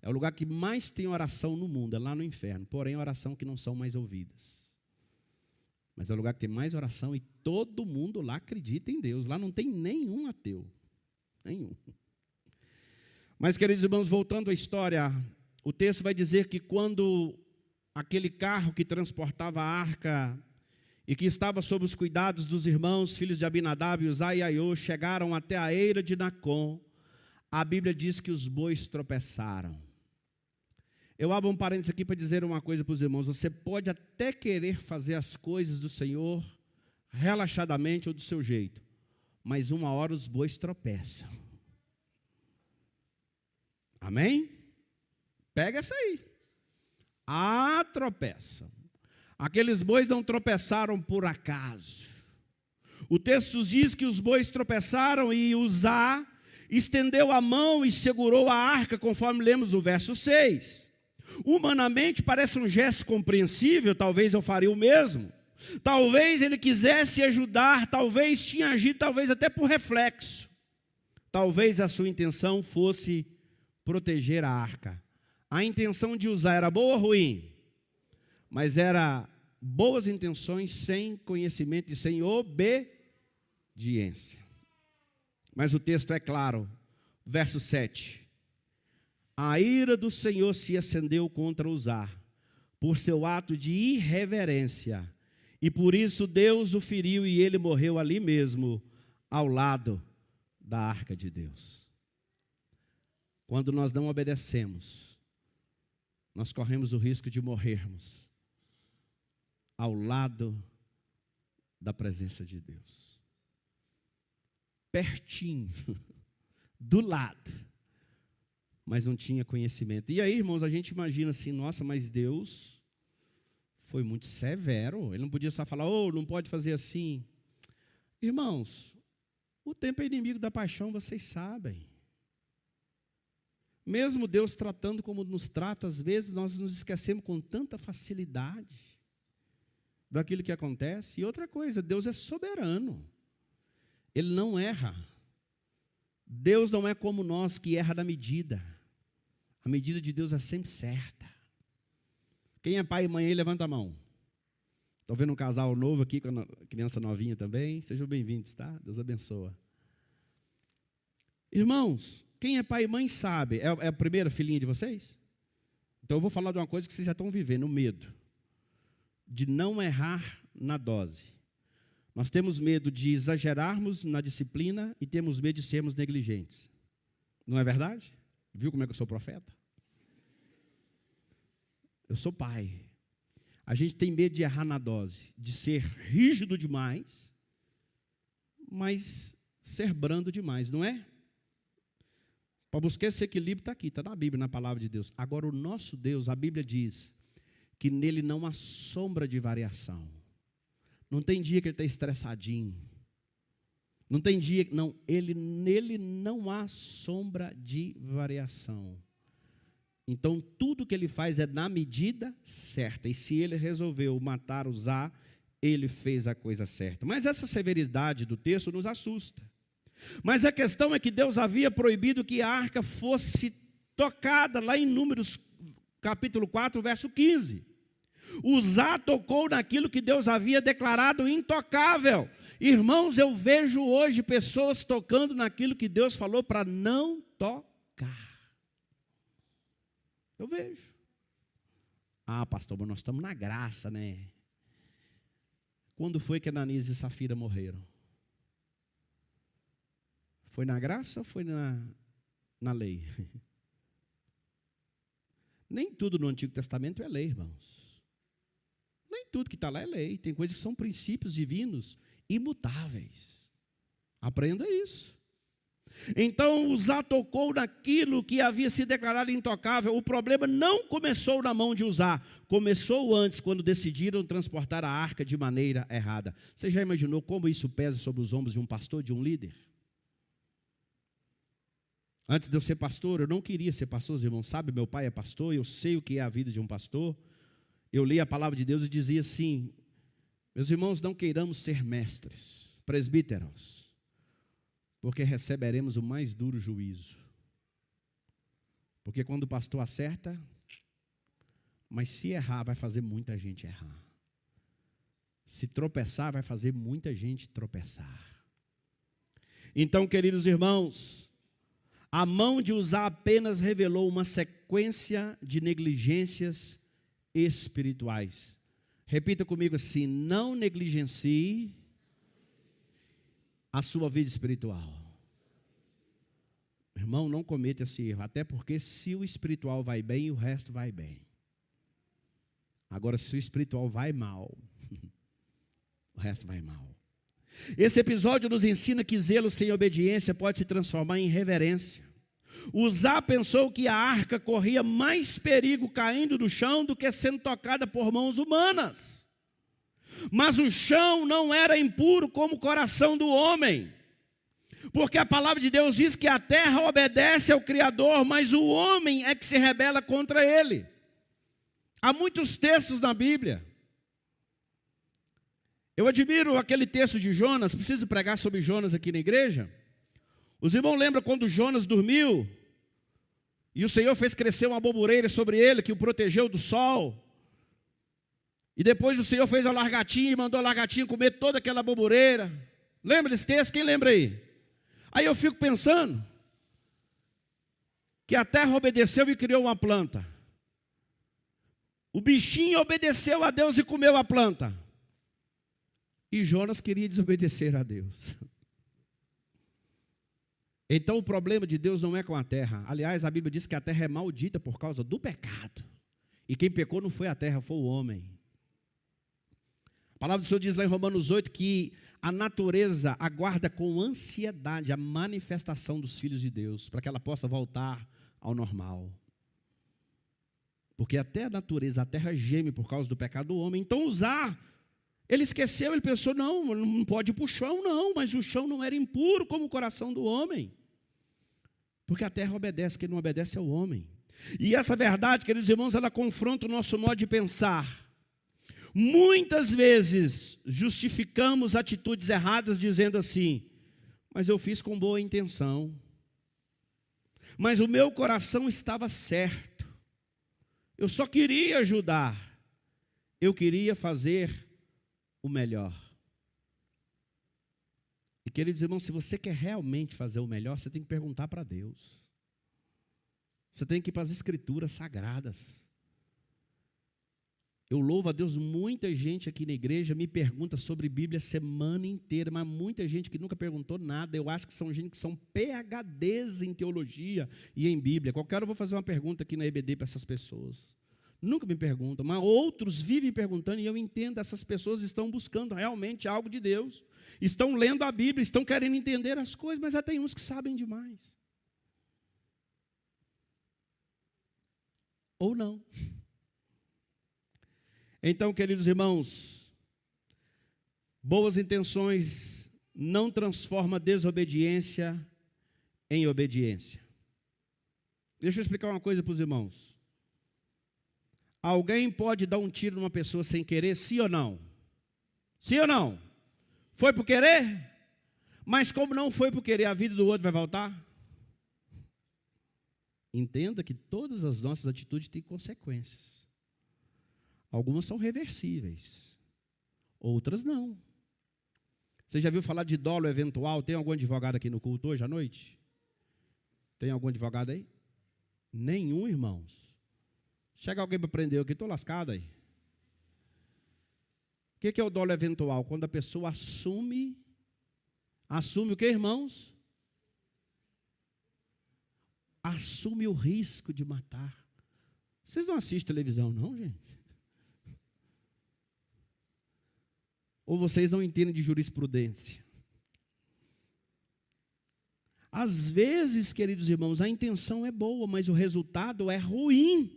É o lugar que mais tem oração no mundo, é lá no inferno. Porém, oração que não são mais ouvidas. Mas é o lugar que tem mais oração e todo mundo lá acredita em Deus. Lá não tem nenhum ateu. Nenhum. Mas, queridos irmãos, voltando à história, o texto vai dizer que quando aquele carro que transportava a arca e que estava sob os cuidados dos irmãos, filhos de Abinadab, Uzai e Aiô, chegaram até a eira de Nacon, a Bíblia diz que os bois tropeçaram. Eu abro um parênteses aqui para dizer uma coisa para os irmãos. Você pode até querer fazer as coisas do Senhor relaxadamente ou do seu jeito, mas uma hora os bois tropeçam. Amém? Pega essa aí. Tropeçam. Aqueles bois não tropeçaram por acaso. O texto diz que os bois tropeçaram e Uzá estendeu a mão e segurou a arca, conforme lemos no verso 6. Humanamente parece um gesto compreensível, talvez eu faria o mesmo. Talvez ele quisesse ajudar, talvez tinha agido, talvez até por reflexo. Talvez a sua intenção fosse proteger a arca. A intenção de Uzá era boa ou ruim? Mas era boas intenções sem conhecimento e sem obediência. Mas o texto é claro, verso 7. A ira do Senhor se acendeu contra Uzá, por seu ato de irreverência, e por isso Deus o feriu e ele morreu ali mesmo, ao lado da arca de Deus. Quando nós não obedecemos, nós corremos o risco de morrermos ao lado da presença de Deus. Pertinho, do lado, mas não tinha conhecimento. E aí, irmãos, a gente imagina assim, nossa, mas Deus foi muito severo. Ele não podia só falar, não pode fazer assim. Irmãos, o tempo é inimigo da paixão, vocês sabem. Mesmo Deus tratando como nos trata, às vezes nós nos esquecemos com tanta facilidade daquilo que acontece. E outra coisa, Deus é soberano. Ele não erra. Deus não é como nós que erra na medida. A medida de Deus é sempre certa. Quem é pai e mãe aí, levanta a mão. Estou vendo um casal novo aqui, com a criança novinha também. Sejam bem-vindos, tá? Deus abençoa. Irmãos, quem é pai e mãe sabe. É a primeira filhinha de vocês? Então eu vou falar de uma coisa que vocês já estão vivendo, o medo de não errar na dose. Nós temos medo de exagerarmos na disciplina e temos medo de sermos negligentes. Não é verdade? Viu como é que eu sou profeta? Eu sou pai. A gente tem medo de errar na dose, de ser rígido demais, mas ser brando demais, não é? Para buscar esse equilíbrio está aqui, está na Bíblia, na palavra de Deus. Agora, o nosso Deus, a Bíblia diz que nele não há sombra de variação. Não tem dia que ele está estressadinho. Não tem dia, não, nele não há sombra de variação. Então, tudo que ele faz é na medida certa. E se ele resolveu matar, usar, ele fez a coisa certa. Mas essa severidade do texto nos assusta. Mas a questão é que Deus havia proibido que a arca fosse tocada, lá em Números capítulo 4, verso 15. Uzá tocou naquilo que Deus havia declarado intocável. Irmãos, eu vejo hoje pessoas tocando naquilo que Deus falou para não tocar. Eu vejo. Ah, pastor, mas nós estamos na graça, né? Quando foi que Ananias e Safira morreram? Foi na graça ou foi na lei? Nem tudo no Antigo Testamento é lei, irmãos. Nem tudo que está lá é lei. Tem coisas que são princípios divinos imutáveis. Aprenda isso. Então, Uzá tocou naquilo que havia se declarado intocável. O problema não começou na mão de Uzá, começou antes, quando decidiram transportar a arca de maneira errada. Você já imaginou como isso pesa sobre os ombros de um pastor, de um líder? Antes de eu ser pastor, eu não queria ser pastor, os irmãos sabem, meu pai é pastor, eu sei o que é a vida de um pastor. Eu li a palavra de Deus e dizia assim: meus irmãos, não queiramos ser mestres, presbíteros, porque receberemos o mais duro juízo. Porque quando o pastor acerta, mas se errar, vai fazer muita gente errar. Se tropeçar, vai fazer muita gente tropeçar. Então, queridos irmãos, a mão de Uzá apenas revelou uma sequência de negligências espirituais. Repita comigo assim: não negligencie a sua vida espiritual. Irmão, não cometa esse erro, até porque se o espiritual vai bem, o resto vai bem. Agora, se o espiritual vai mal, o resto vai mal. Esse episódio nos ensina que zelo sem obediência pode se transformar em reverência. Uzá pensou que a arca corria mais perigo caindo do chão do que sendo tocada por mãos humanas. Mas o chão não era impuro como o coração do homem. Porque a palavra de Deus diz que a terra obedece ao Criador, mas o homem é que se rebela contra ele. Há muitos textos na Bíblia. Eu admiro aquele texto de Jonas, preciso pregar sobre Jonas aqui na igreja. Os irmãos lembram quando Jonas dormiu, e o Senhor fez crescer uma bobureira sobre ele, que o protegeu do sol. E depois o Senhor fez a largatinha e mandou a largatinha comer toda aquela bobureira. Lembra desse texto? Quem lembra aí? Aí eu fico pensando que a terra obedeceu e criou uma planta. O bichinho obedeceu a Deus e comeu a planta. E Jonas queria desobedecer a Deus. Então o problema de Deus não é com a terra. Aliás, a Bíblia diz que a terra é maldita por causa do pecado. E quem pecou não foi a terra, foi o homem. A palavra do Senhor diz lá em Romanos 8 que a natureza aguarda com ansiedade a manifestação dos filhos de Deus, para que ela possa voltar ao normal. Porque até a natureza, a terra geme por causa do pecado do homem. Então Uzá, ele esqueceu, ele pensou, não pode ir para o chão, não, mas o chão não era impuro como o coração do homem. Porque a terra obedece, quem não obedece é o homem. E essa verdade, queridos irmãos, ela confronta o nosso modo de pensar. Muitas vezes justificamos atitudes erradas dizendo assim: mas eu fiz com boa intenção, mas o meu coração estava certo, eu só queria ajudar, eu queria fazer o melhor. E queridos irmãos, se você quer realmente fazer o melhor, você tem que perguntar para Deus, você tem que ir para as escrituras sagradas. Eu louvo a Deus, muita gente aqui na igreja me pergunta sobre Bíblia a semana inteira, mas muita gente que nunca perguntou nada. Eu acho que são gente que são PhDs em teologia e em Bíblia. Qualquer hora eu vou fazer uma pergunta aqui na EBD para essas pessoas. Nunca me perguntam, mas outros vivem perguntando, e eu entendo, essas pessoas estão buscando realmente algo de Deus. Estão lendo a Bíblia, estão querendo entender as coisas, mas já tem uns que sabem demais. Ou não. Então, queridos irmãos, boas intenções não transformam desobediência em obediência. Deixa eu explicar uma coisa para os irmãos. Alguém pode dar um tiro numa pessoa sem querer, sim ou não? Sim ou não? Foi por querer? Mas como não foi por querer, a vida do outro vai voltar? Entenda que todas as nossas atitudes têm consequências. Algumas são reversíveis, outras não. Você já viu falar de dolo eventual? Tem algum advogado aqui no culto hoje à noite? Tem algum advogado aí? Nenhum, irmãos. Chega alguém para prender eu aqui, estou lascado aí. O que é o dolo eventual? Quando a pessoa assume o que, irmãos? Assume o risco de matar. Vocês não assistem televisão, não, gente? Ou vocês não entendem de jurisprudência? Às vezes, queridos irmãos, a intenção é boa, mas o resultado é ruim.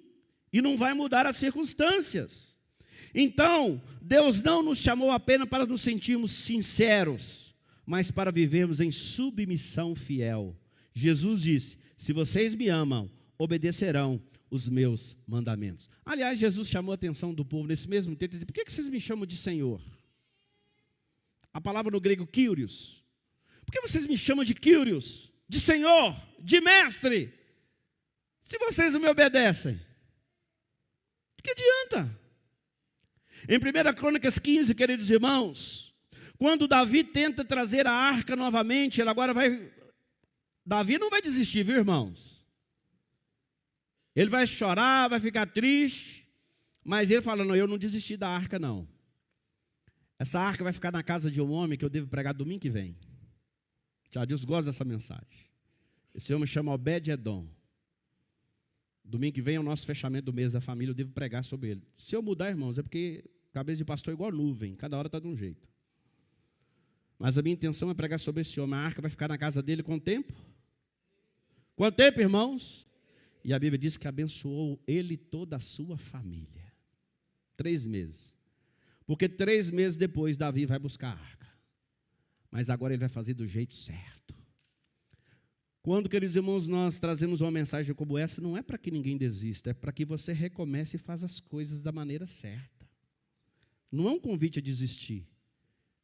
E não vai mudar as circunstâncias. Então, Deus não nos chamou apenas para nos sentirmos sinceros, mas para vivermos em submissão fiel. Jesus disse, se vocês me amam, obedecerão os meus mandamentos. Aliás, Jesus chamou a atenção do povo nesse mesmo texto, e disse, por que vocês me chamam de Senhor? A palavra no grego, Kyrios. Por que vocês me chamam de Kyrios? De Senhor, de Mestre? Se vocês não me obedecem, o que adianta? Em 1 Crônicas 15, queridos irmãos, quando Davi tenta trazer a arca novamente, Davi não vai desistir, viu, irmãos? Ele vai chorar, vai ficar triste, mas ele fala, não, eu não desisti da arca, não. Essa arca vai ficar na casa de um homem que eu devo pregar domingo que vem. Já Deus gosta dessa mensagem. Esse homem chama Obed-Edom. Domingo que vem é o nosso fechamento do mês da família, eu devo pregar sobre ele. Se eu mudar, irmãos, é porque cabeça de pastor é igual nuvem, cada hora está de um jeito. Mas a minha intenção é pregar sobre esse homem. A arca vai ficar na casa dele quanto tempo? Quanto tempo, irmãos? E a Bíblia diz que abençoou ele e toda a sua família. 3 meses. Porque 3 meses depois, Davi vai buscar a arca. Mas agora ele vai fazer do jeito certo. Quando, queridos irmãos, nós trazemos uma mensagem como essa, não é para que ninguém desista, é para que você recomece e faça as coisas da maneira certa. Não é um convite a desistir.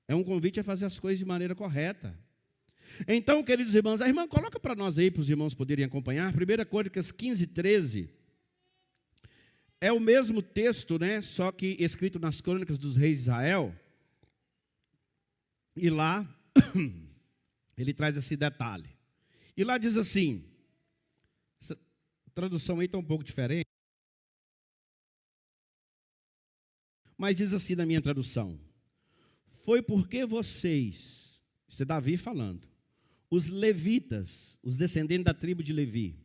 É um convite a fazer as coisas de maneira correta. Então, queridos irmãos, a irmã coloca para nós aí, para os irmãos poderem acompanhar, 1 Crônicas 15, 13. É o mesmo texto, né? Só que escrito nas crônicas dos reis de Israel. E lá, ele traz esse detalhe. E lá diz assim, essa tradução aí está um pouco diferente. Mas diz assim na minha tradução. Foi porque vocês, isso é Davi falando, os levitas, os descendentes da tribo de Levi.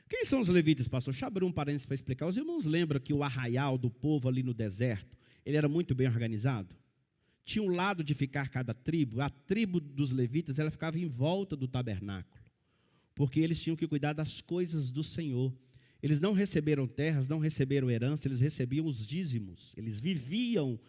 Quem são os levitas, pastor? Deixa eu abrir um parênteses para explicar. Os irmãos lembram que o arraial do povo ali no deserto, ele era muito bem organizado? Tinha um lado de ficar cada tribo. A tribo dos levitas, ela ficava em volta do tabernáculo, porque eles tinham que cuidar das coisas do Senhor. Eles não receberam terras, não receberam herança, eles recebiam os dízimos. Eles viviam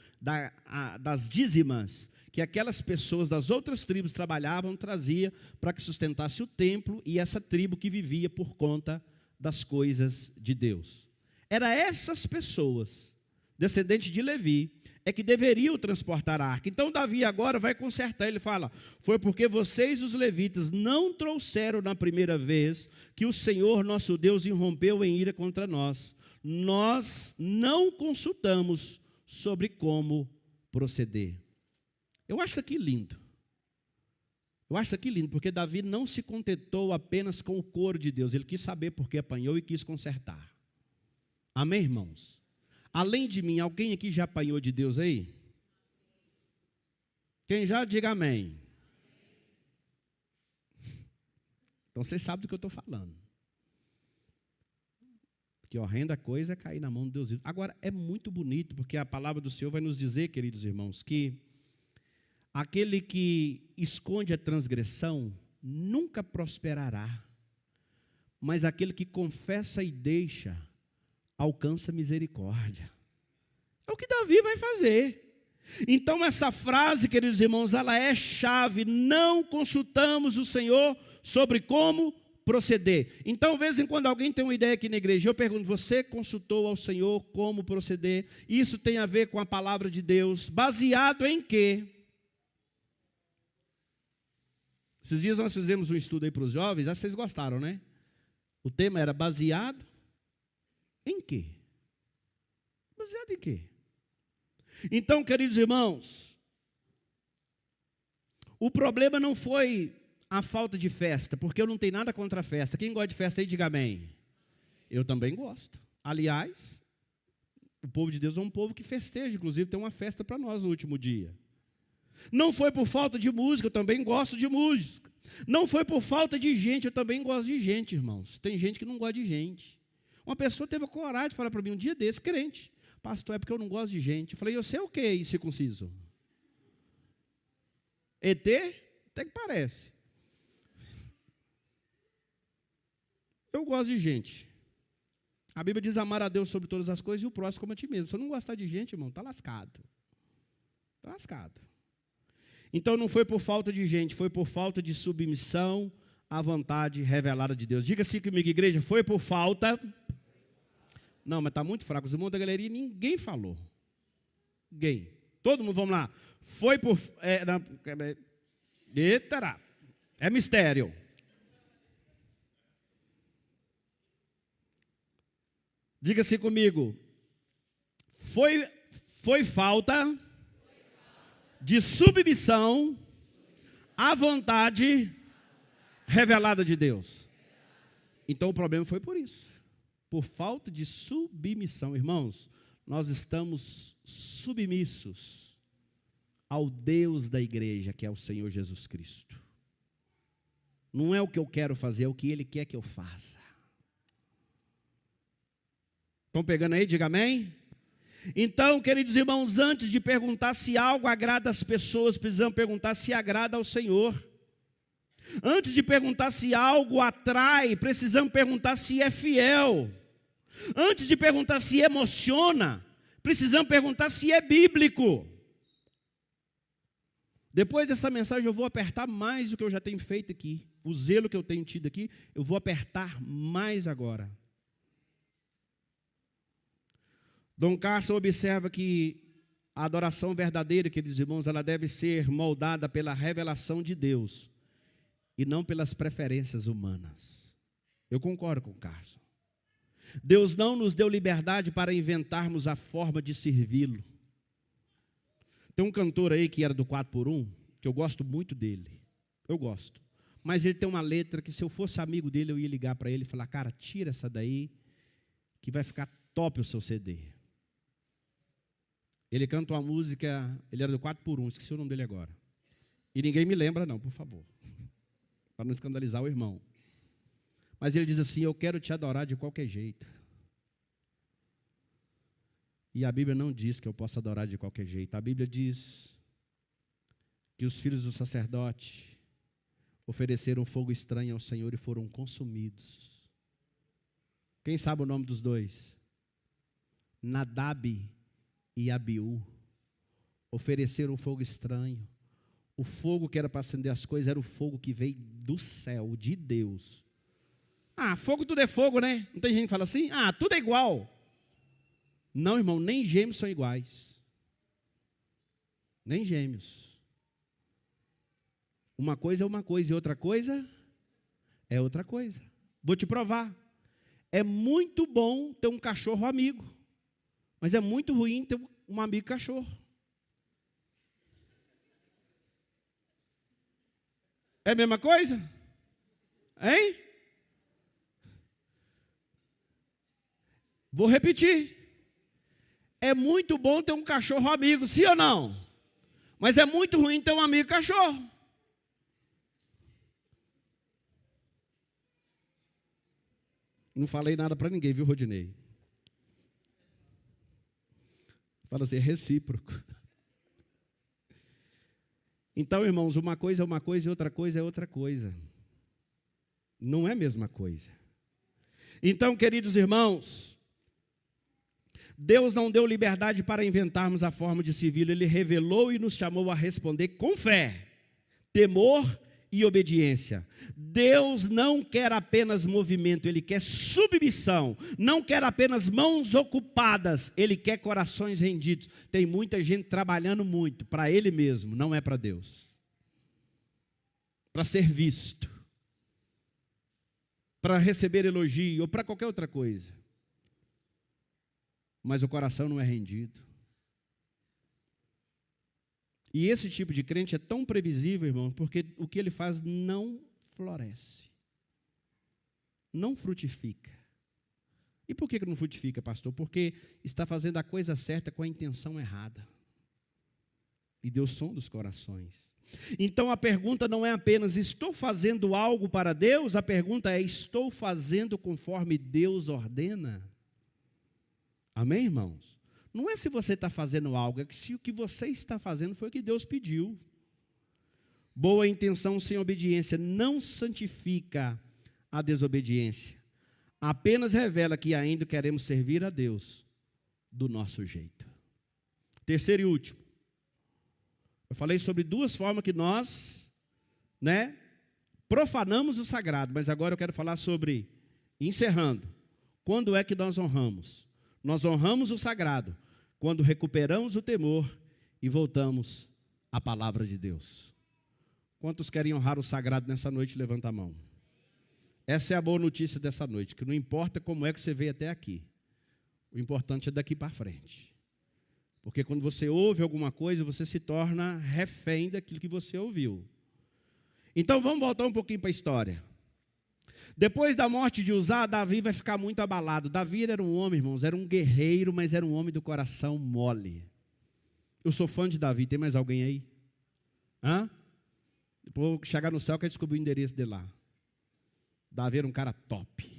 das dízimas que aquelas pessoas das outras tribos trabalhavam, trazia para que sustentasse o templo e essa tribo que vivia por conta das coisas de Deus. Era essas pessoas, descendentes de Levi, é que deveriam transportar a arca. Então Davi agora vai consertar, ele fala, foi porque vocês os levitas não trouxeram na primeira vez que o Senhor nosso Deus irrompeu em ira contra nós. Nós não consultamos sobre como proceder. Eu acho isso aqui lindo. Eu acho isso aqui lindo, porque Davi não se contentou apenas com o coro de Deus, ele quis saber por que apanhou e quis consertar. Amém, irmãos? Além de mim, alguém aqui já apanhou de Deus aí? Quem já, diga amém. Então você sabe do que eu estou falando. Que horrenda coisa é cair na mão de Deus. Agora, é muito bonito, porque a palavra do Senhor vai nos dizer, queridos irmãos, que aquele que esconde a transgressão nunca prosperará, mas aquele que confessa e deixa alcança misericórdia. É o que Davi vai fazer. Então essa frase, queridos irmãos, ela é chave. Não consultamos o Senhor sobre como proceder. Então, de vez em quando alguém tem uma ideia aqui na igreja, eu pergunto, você consultou ao Senhor como proceder? Isso tem a ver com a palavra de Deus, baseado em quê? Esses dias nós fizemos um estudo aí para os jovens, acho que vocês gostaram, né? O tema era baseado em quê? Baseado em quê? Então, queridos irmãos, o problema não foi a falta de festa, porque eu não tenho nada contra a festa. Quem gosta de festa aí, diga amém. Eu também gosto. Aliás, o povo de Deus é um povo que festeja, inclusive tem uma festa para nós no último dia. Não foi por falta de música, eu também gosto de música. Não foi por falta de gente, eu também gosto de gente, irmãos. Tem gente que não gosta de gente. Uma pessoa teve a coragem de falar para mim um dia desse, crente, pastor, é porque eu não gosto de gente. Eu falei, eu sei o que é incircunciso? ET? Até que parece. Eu gosto de gente. A Bíblia diz amar a Deus sobre todas as coisas e o próximo como a ti mesmo. Se eu não gostar de gente, irmão, está lascado. Está lascado. Então não foi por falta de gente, foi por falta de submissão à vontade revelada de Deus. Diga assim comigo, igreja, foi por falta... Não, mas está muito fraco. Os irmãos da galeria, ninguém falou. Ninguém. Todo mundo, vamos lá. Foi por... Eita, é mistério. Diga assim comigo. Foi falta de submissão à vontade revelada de Deus. Então o problema foi por isso. Por falta de submissão. Irmãos, nós estamos submissos ao Deus da igreja, que é o Senhor Jesus Cristo. Não é o que eu quero fazer, é o que Ele quer que eu faça. Estão pegando aí? Diga amém. Então, queridos irmãos, antes de perguntar se algo agrada às pessoas, precisamos perguntar se agrada ao Senhor. Antes de perguntar se algo atrai, precisamos perguntar se é fiel. Antes de perguntar se emociona, precisamos perguntar se é bíblico. Depois dessa mensagem eu vou apertar mais do que eu já tenho feito aqui. O zelo que eu tenho tido aqui, eu vou apertar mais agora. Dom Carson observa que a adoração verdadeira, queridos irmãos, ela deve ser moldada pela revelação de Deus e não pelas preferências humanas. Eu concordo com o Carson. Deus não nos deu liberdade para inventarmos a forma de servi-lo. Tem um cantor aí que era do 4x1, que eu gosto muito dele. Eu gosto. Mas ele tem uma letra que se eu fosse amigo dele, eu ia ligar para ele e falar, cara, tira essa daí, que vai ficar top o seu CD. Ele canta uma música, ele era do 4x1, esqueci o nome dele agora. E ninguém me lembra não, por favor. Para não escandalizar o irmão. Mas ele diz assim, eu quero te adorar de qualquer jeito. E a Bíblia não diz que eu possa adorar de qualquer jeito. A Bíblia diz que os filhos do sacerdote ofereceram fogo estranho ao Senhor e foram consumidos. Quem sabe o nome dos dois? Nadab e Abiú ofereceram fogo estranho. O fogo que era para acender as coisas era o fogo que veio do céu, de Deus. Ah, fogo tudo é fogo, né? Não tem gente que fala assim? Ah, tudo é igual. Não, irmão, nem gêmeos são iguais. Nem gêmeos. Uma coisa é uma coisa e outra coisa é outra coisa. Vou te provar. É muito bom ter um cachorro amigo, mas é muito ruim ter um amigo cachorro. É a mesma coisa? Hein? Vou repetir. é muito bom ter um cachorro amigo, sim ou não? Mas é muito ruim ter um amigo cachorro. Não falei nada para ninguém, viu, Rodinei? Fala assim, é recíproco. Então, irmãos, uma coisa é uma coisa e outra coisa é outra coisa. Não é a mesma coisa. Então, queridos irmãos, Deus não deu liberdade para inventarmos a forma de servir. Ele revelou e nos chamou a responder com fé, temor e obediência. Deus não quer apenas movimento, Ele quer submissão. Não quer apenas mãos ocupadas, Ele quer corações rendidos. Tem muita gente trabalhando muito para Ele mesmo, não é para Deus. Para ser visto, para receber elogio ou para qualquer outra coisa. Mas o coração não é rendido. E esse tipo de crente é tão previsível, irmão, porque o que ele faz não floresce. Não frutifica. E por que não frutifica, pastor? Porque está fazendo a coisa certa com a intenção errada. E Deus sonda os corações. Então a pergunta não é apenas, estou fazendo algo para Deus? A pergunta é, estou fazendo conforme Deus ordena? Amém, irmãos? Não é se você está fazendo algo, é que se o que você está fazendo foi o que Deus pediu. Boa intenção sem obediência não santifica a desobediência. Apenas revela que ainda queremos servir a Deus do nosso jeito. Terceiro e último. Eu falei sobre duas formas que nós, profanamos o sagrado, mas agora eu quero falar sobre, encerrando, quando é que nós honramos? Nós honramos o sagrado quando recuperamos o temor e voltamos à palavra de Deus. Quantos querem honrar o sagrado nessa noite? Levanta a mão. Essa é a boa notícia dessa noite, que não importa como é que você veio até aqui. O importante é daqui para frente. Porque quando você ouve alguma coisa, você se torna refém daquilo que você ouviu. Então vamos voltar um pouquinho para a história. Depois da morte de Uzá, Davi vai ficar muito abalado. Davi era um homem, irmãos, era um guerreiro, mas era um homem do coração mole. Eu sou fã de Davi, tem mais alguém aí? Depois chegar no céu, quer descobrir o endereço dele lá. Davi era um cara top.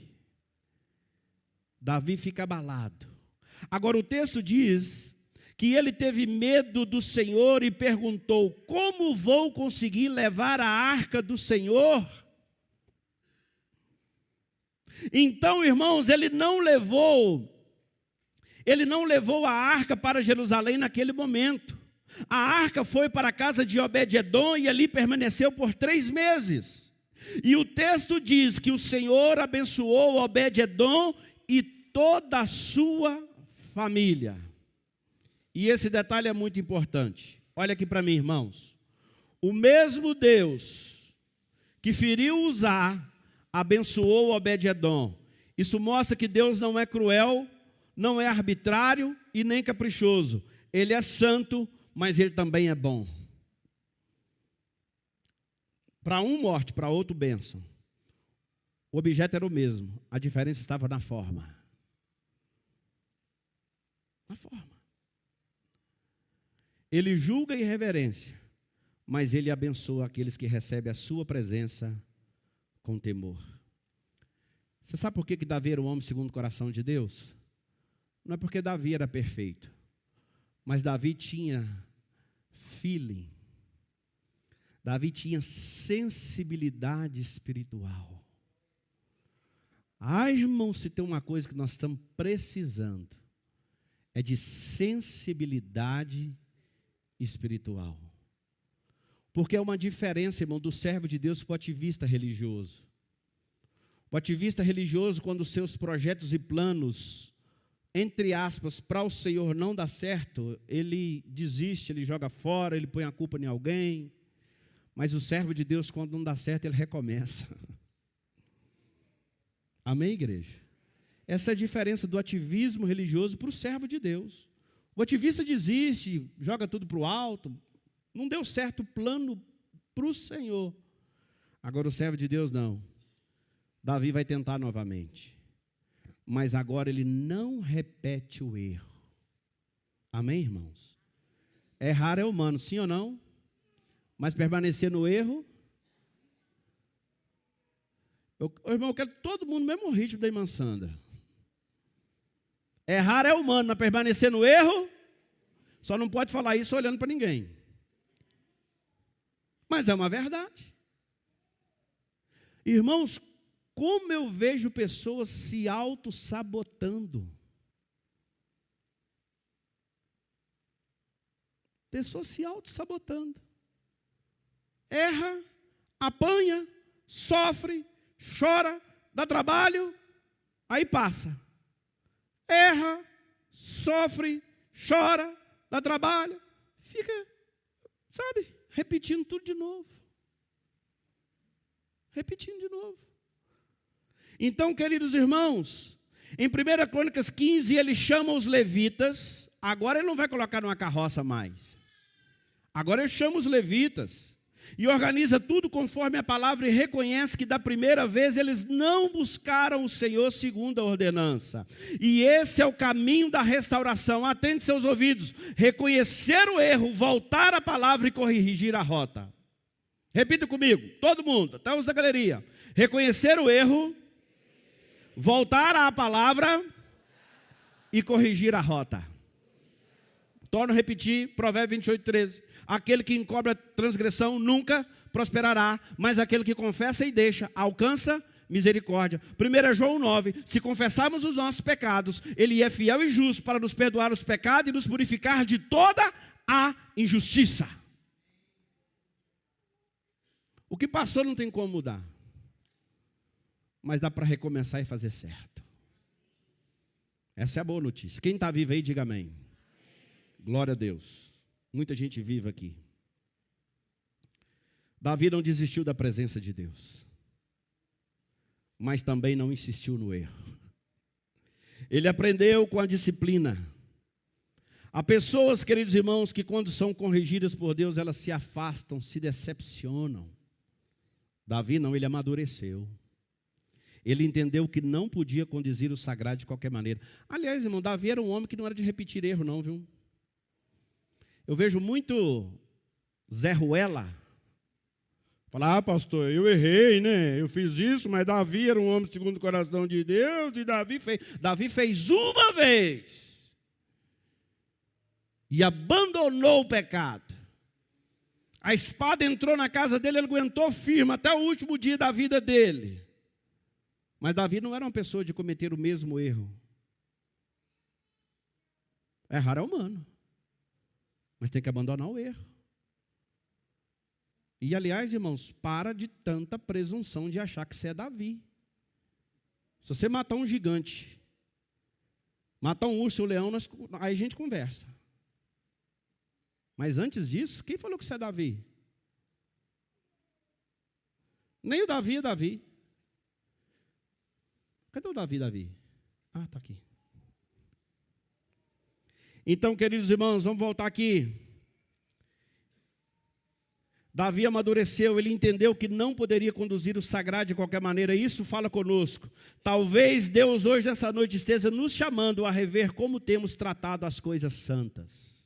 Davi fica abalado. Agora o texto diz que ele teve medo do Senhor e perguntou, como vou conseguir levar a arca do Senhor? Então, irmãos, ele não levou a arca para Jerusalém naquele momento. A arca foi para a casa de Obed-edom e ali permaneceu por 3 meses. E o texto diz que o Senhor abençoou Obed-edom e toda a sua família. E esse detalhe é muito importante. Olha aqui para mim, irmãos. O mesmo Deus que feriu Uzá, abençoou Obed-edom. Isso mostra que Deus não é cruel, não é arbitrário e nem caprichoso. Ele é santo, mas ele também é bom. Para um morte, para outro bênção. O objeto era o mesmo, a diferença estava na forma. Na forma. Ele julga a irreverência, mas ele abençoa aqueles que recebem a sua presença com temor. Você sabe por que Davi era um homem segundo o coração de Deus? Não é porque Davi era perfeito, mas Davi tinha feeling. Davi tinha sensibilidade espiritual. Irmão, se tem uma coisa que nós estamos precisando, é de sensibilidade espiritual. Porque é uma diferença, irmão, do servo de Deus para o ativista religioso. O ativista religioso, quando os seus projetos e planos, entre aspas, para o Senhor não dá certo, ele desiste, ele joga fora, ele põe a culpa em alguém. Mas o servo de Deus, quando não dá certo, ele recomeça. Amém, igreja? Essa é a diferença do ativismo religioso para o servo de Deus. O ativista desiste, joga tudo para o alto, não deu certo o plano para o Senhor. Agora o servo de Deus não. Davi vai tentar novamente. Mas agora ele não repete o erro. Amém, irmãos? Errar é humano, sim ou não? Mas permanecer no erro... Irmão, eu quero todo mundo no mesmo ritmo da irmã Sandra. Errar é humano, mas permanecer no erro... Só não pode falar isso olhando para ninguém. Mas é uma verdade. Irmãos, como eu vejo pessoas se auto-sabotando. Pessoas se auto-sabotando. Erra, apanha, sofre, chora, dá trabalho, aí passa. Erra, sofre, chora, dá trabalho, fica, sabe, repetindo tudo de novo. Repetindo de novo. Então, queridos irmãos, em 1 Crônicas 15, ele chama os levitas, agora ele não vai colocar numa carroça mais. Agora ele chama os levitas e organiza tudo conforme a palavra e reconhece que da primeira vez eles não buscaram o Senhor segundo a ordenança. E esse é o caminho da restauração. Atente seus ouvidos. Reconhecer o erro, voltar à palavra e corrigir a rota. Repita comigo, todo mundo, até os da galeria. Reconhecer o erro, voltar à palavra e corrigir a rota. Torno a repetir, Provérbios 28:13. Aquele que encobre a transgressão nunca prosperará, mas aquele que confessa e deixa, alcança misericórdia. 1 João 9, se confessarmos os nossos pecados, Ele é fiel e justo para nos perdoar os pecados e nos purificar de toda a injustiça. O que passou não tem como mudar, mas dá para recomeçar e fazer certo. Essa é a boa notícia. Quem está vivo aí, diga amém. Glória a Deus. Muita gente viva aqui. Davi não desistiu da presença de Deus, mas também não insistiu no erro. Ele aprendeu com a disciplina. Há pessoas, queridos irmãos, que quando são corrigidas por Deus, elas se afastam, se decepcionam. Davi não, ele amadureceu. Ele entendeu que não podia conduzir o sagrado de qualquer maneira. Aliás, irmão, Davi era um homem que não era de repetir erro não, viu? Eu vejo muito Zé Ruela falar, pastor, eu errei, né? Eu fiz isso, mas Davi era um homem segundo o coração de Deus, e Davi fez uma vez e abandonou o pecado. A espada entrou na casa dele, ele aguentou firme até o último dia da vida dele. Mas Davi não era uma pessoa de cometer o mesmo erro. Errar é humano, mas tem que abandonar o erro. E aliás, irmãos, para de tanta presunção de achar que você é Davi. Se você matar um gigante, matar um urso ou um leão, aí a gente conversa. Mas antes disso, quem falou que você é Davi? Nem o Davi é Davi. Cadê o Davi? Ah, está aqui. Então, queridos irmãos, vamos voltar aqui. Davi amadureceu, ele entendeu que não poderia conduzir o sagrado de qualquer maneira, isso fala conosco. Talvez Deus hoje, nessa noite, esteja nos chamando a rever como temos tratado as coisas santas.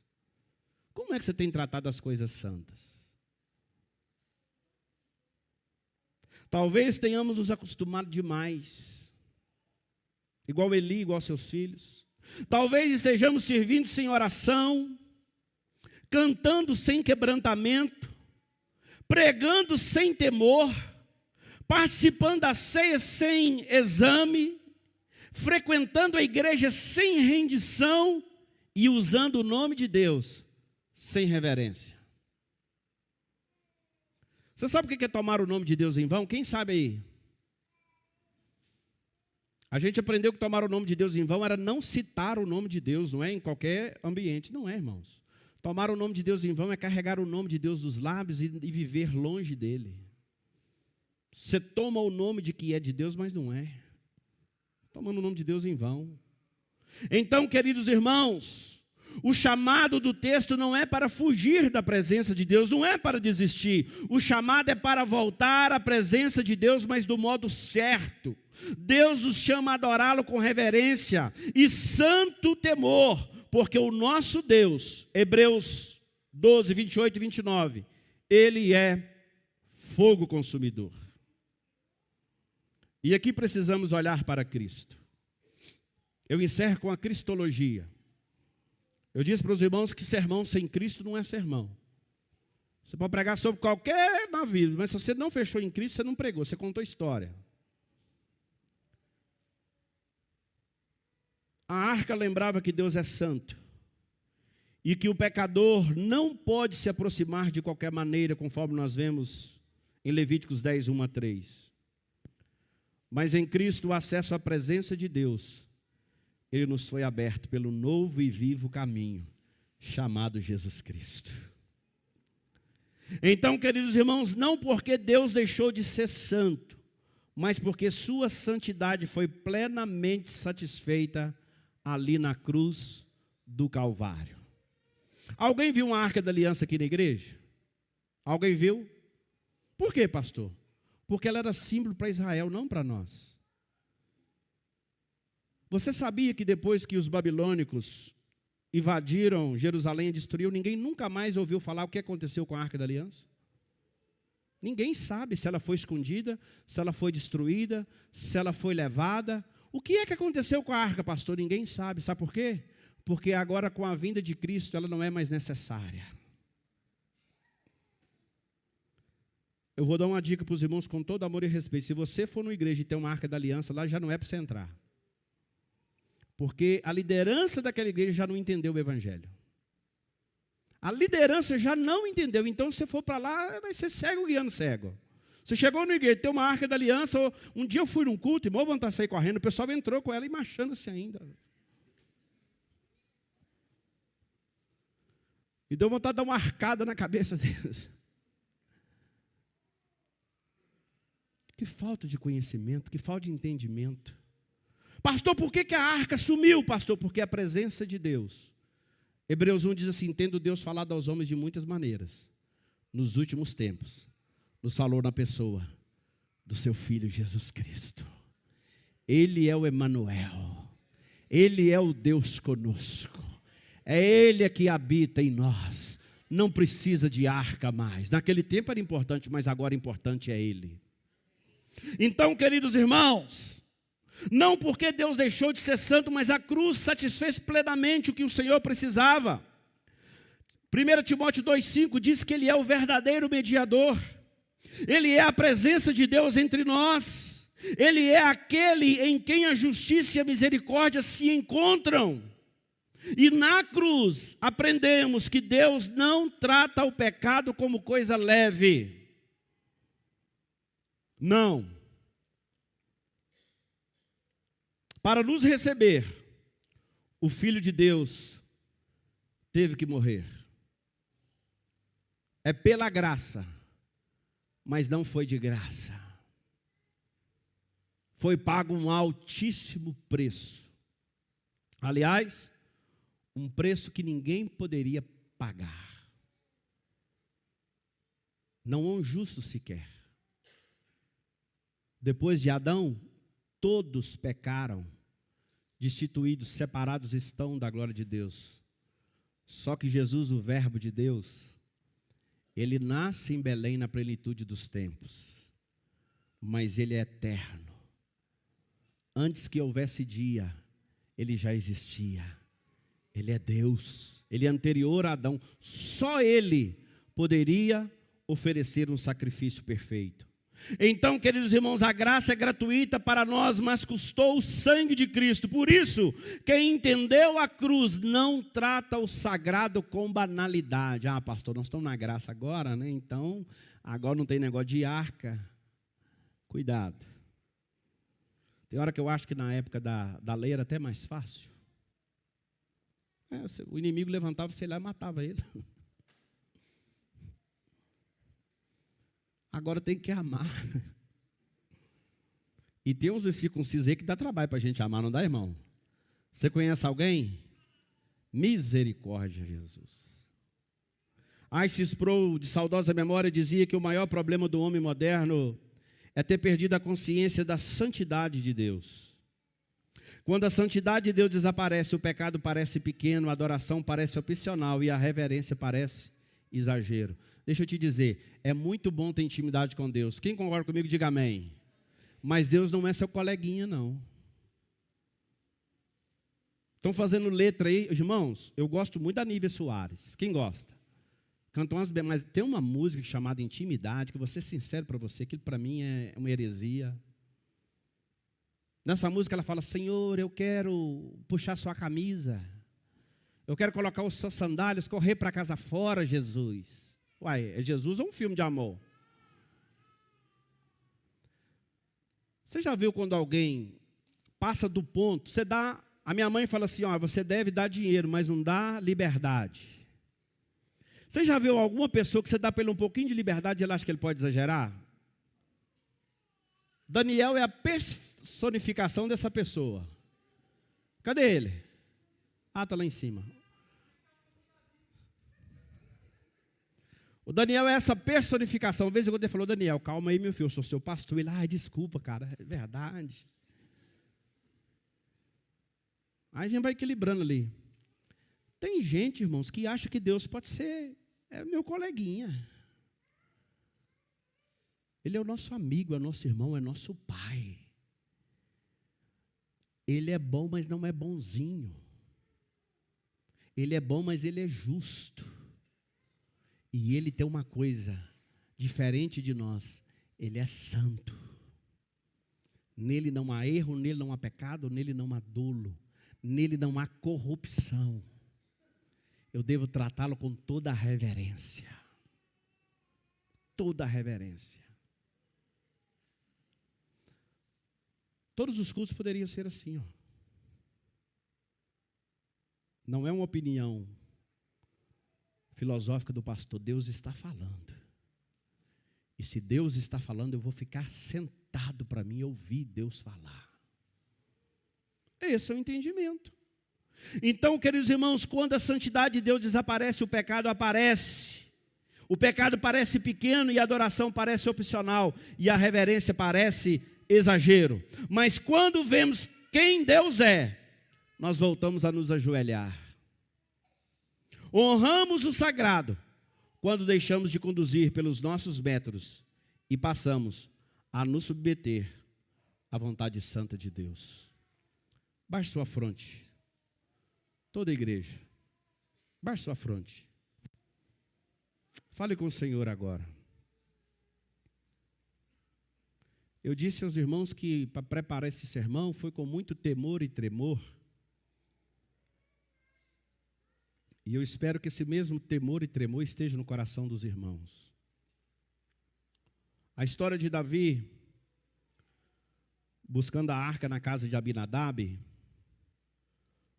Como é que você tem tratado as coisas santas? Talvez tenhamos nos acostumado demais, igual Eli, igual seus filhos. Talvez estejamos servindo sem oração, cantando sem quebrantamento, pregando sem temor, participando da ceia sem exame, frequentando a igreja sem rendição e usando o nome de Deus sem reverência. Você sabe o que é tomar o nome de Deus em vão? Quem sabe aí? A gente aprendeu que tomar o nome de Deus em vão era não citar o nome de Deus, não é? Em qualquer ambiente, não é, irmãos? Tomar o nome de Deus em vão é carregar o nome de Deus dos lábios e viver longe dele. Você toma o nome de que é de Deus, mas não é. Tomando o nome de Deus em vão. Então, queridos irmãos, o chamado do texto não é para fugir da presença de Deus, não é para desistir. O chamado é para voltar à presença de Deus, mas do modo certo. Deus nos chama a adorá-lo com reverência e santo temor, porque o nosso Deus, Hebreus 12, 28 e 29, Ele é fogo consumidor. E aqui precisamos olhar para Cristo. Eu encerro com a cristologia. Eu disse para os irmãos que sermão sem Cristo não é sermão. Você pode pregar sobre qualquer navio, mas se você não fechou em Cristo, você não pregou, você contou história. A arca lembrava que Deus é santo e que o pecador não pode se aproximar de qualquer maneira, conforme nós vemos em Levíticos 10, 1 a 3. Mas em Cristo o acesso à presença de Deus, Ele nos foi aberto pelo novo e vivo caminho, chamado Jesus Cristo. Então, queridos irmãos, não porque Deus deixou de ser santo, mas porque sua santidade foi plenamente satisfeita ali na cruz do Calvário. Alguém viu uma arca da aliança aqui na igreja? Alguém viu? Por quê, pastor? Porque ela era símbolo para Israel, não para nós. Você sabia que depois que os babilônicos invadiram Jerusalém e destruíram, ninguém nunca mais ouviu falar o que aconteceu com a Arca da Aliança? Ninguém sabe se ela foi escondida, se ela foi destruída, se ela foi levada. O que é que aconteceu com a arca, pastor? Ninguém sabe. Sabe por quê? Porque agora, com a vinda de Cristo, ela não é mais necessária. Eu vou dar uma dica para os irmãos com todo amor e respeito. Se você for numa igreja e tem uma arca da aliança, lá já não é para você entrar. Porque a liderança daquela igreja já não entendeu o evangelho. A liderança já não entendeu. Então, se você for para lá, vai ser cego guiando cego. Você chegou na igreja, tem uma arca da aliança. Um dia eu fui num culto, irmão, vontade de sair correndo. O pessoal entrou com ela e marchando-se ainda. E deu vontade de dar uma arcada na cabeça deles. Que falta de conhecimento, que falta de entendimento. Pastor, por que a arca sumiu, pastor? Porque a presença de Deus. Hebreus 1 diz assim, tendo Deus falado aos homens de muitas maneiras, nos últimos tempos, nos falou na pessoa do seu Filho Jesus Cristo. Ele é o Emanuel, Ele é o Deus conosco, é Ele que habita em nós, não precisa de arca mais. Naquele tempo era importante, mas agora importante é Ele. Então, queridos irmãos, não porque Deus deixou de ser santo, mas a cruz satisfez plenamente o que o Senhor precisava. 1 Timóteo 2,5 diz que Ele é o verdadeiro mediador. Ele é a presença de Deus entre nós. Ele é aquele em quem a justiça e a misericórdia se encontram. E na cruz aprendemos que Deus não trata o pecado como coisa leve. Não. Para nos receber, o Filho de Deus teve que morrer. É pela graça, mas não foi de graça. Foi pago um altíssimo preço. Aliás, um preço que ninguém poderia pagar. Não há um justo sequer. Depois de Adão, todos pecaram, destituídos, separados estão da glória de Deus. Só que Jesus, o verbo de Deus, Ele nasce em Belém na plenitude dos tempos, mas Ele é eterno. Antes que houvesse dia, Ele já existia. Ele é Deus, Ele é anterior a Adão. Só Ele poderia oferecer um sacrifício perfeito. Então, queridos irmãos, a graça é gratuita para nós, mas custou o sangue de Cristo. Por isso, quem entendeu a cruz não trata o sagrado com banalidade. Ah, pastor, nós estamos na graça agora, né? Então, agora não tem negócio de arca. Cuidado. Tem hora que eu acho que na época da lei era até mais fácil. O inimigo levantava, sei lá, e matava ele. Agora tem que amar. E tem uns circuncisos aí que dá trabalho para a gente amar, não dá, irmão? Você conhece alguém? Misericórdia, Jesus. Arcee Sproul, de saudosa memória, dizia que o maior problema do homem moderno é ter perdido a consciência da santidade de Deus. Quando a santidade de Deus desaparece, o pecado parece pequeno, a adoração parece opcional e a reverência parece exagero. Deixa eu te dizer, é muito bom ter intimidade com Deus. Quem concorda comigo, diga amém. Mas Deus não é seu coleguinha, não. Estão fazendo letra aí, irmãos, eu gosto muito da Nívia Soares. Quem gosta? Cantam umas, mas tem uma música chamada Intimidade, que vou ser sincero para você, aquilo para mim é uma heresia. Nessa música ela fala, Senhor, eu quero puxar sua camisa, eu quero colocar os seus sandálios, correr para casa fora, Jesus. Uai, é Jesus ou um filme de amor? Você já viu quando alguém passa do ponto, você dá, a minha mãe fala assim, ó, você deve dar dinheiro, mas não dá liberdade. Você já viu alguma pessoa que você dá para ele um pouquinho de liberdade e ela acha que ele pode exagerar? Daniel é a personificação dessa pessoa. Cadê ele? Ah, está lá em cima. O Daniel é essa personificação. Uma vez quando ele falou, Daniel, calma aí, meu filho, eu sou seu pastor. Ele, desculpa, cara, é verdade. Aí a gente vai equilibrando ali. Tem gente, irmãos, que acha que Deus pode ser meu coleguinha. Ele é o nosso amigo, é o nosso irmão, é nosso pai. Ele é bom, mas não é bonzinho. Ele é bom, mas ele é justo. E ele tem uma coisa diferente de nós, ele é santo. Nele não há erro, nele não há pecado, nele não há dolo, nele não há corrupção. Eu devo tratá-lo com toda a reverência. Toda a reverência. Todos os cultos poderiam ser assim, ó. Não é uma opinião filosófica do pastor, Deus está falando. E se Deus está falando, eu vou ficar sentado para mim ouvir Deus falar. Esse é o entendimento. Então, queridos irmãos, quando a santidade de Deus desaparece, o pecado aparece. O pecado parece pequeno e a adoração parece opcional. E a reverência parece exagero. Mas quando vemos quem Deus é, nós voltamos a nos ajoelhar. Honramos o sagrado quando deixamos de conduzir pelos nossos métodos e passamos a nos submeter à vontade santa de Deus. Baixe sua fronte. Toda a igreja. Baixe sua fronte. Fale com o Senhor agora. Eu disse aos irmãos que para preparar esse sermão foi com muito temor e tremor. E eu espero que esse mesmo temor e tremor esteja no coração dos irmãos. A história de Davi, buscando a arca na casa de Abinadab,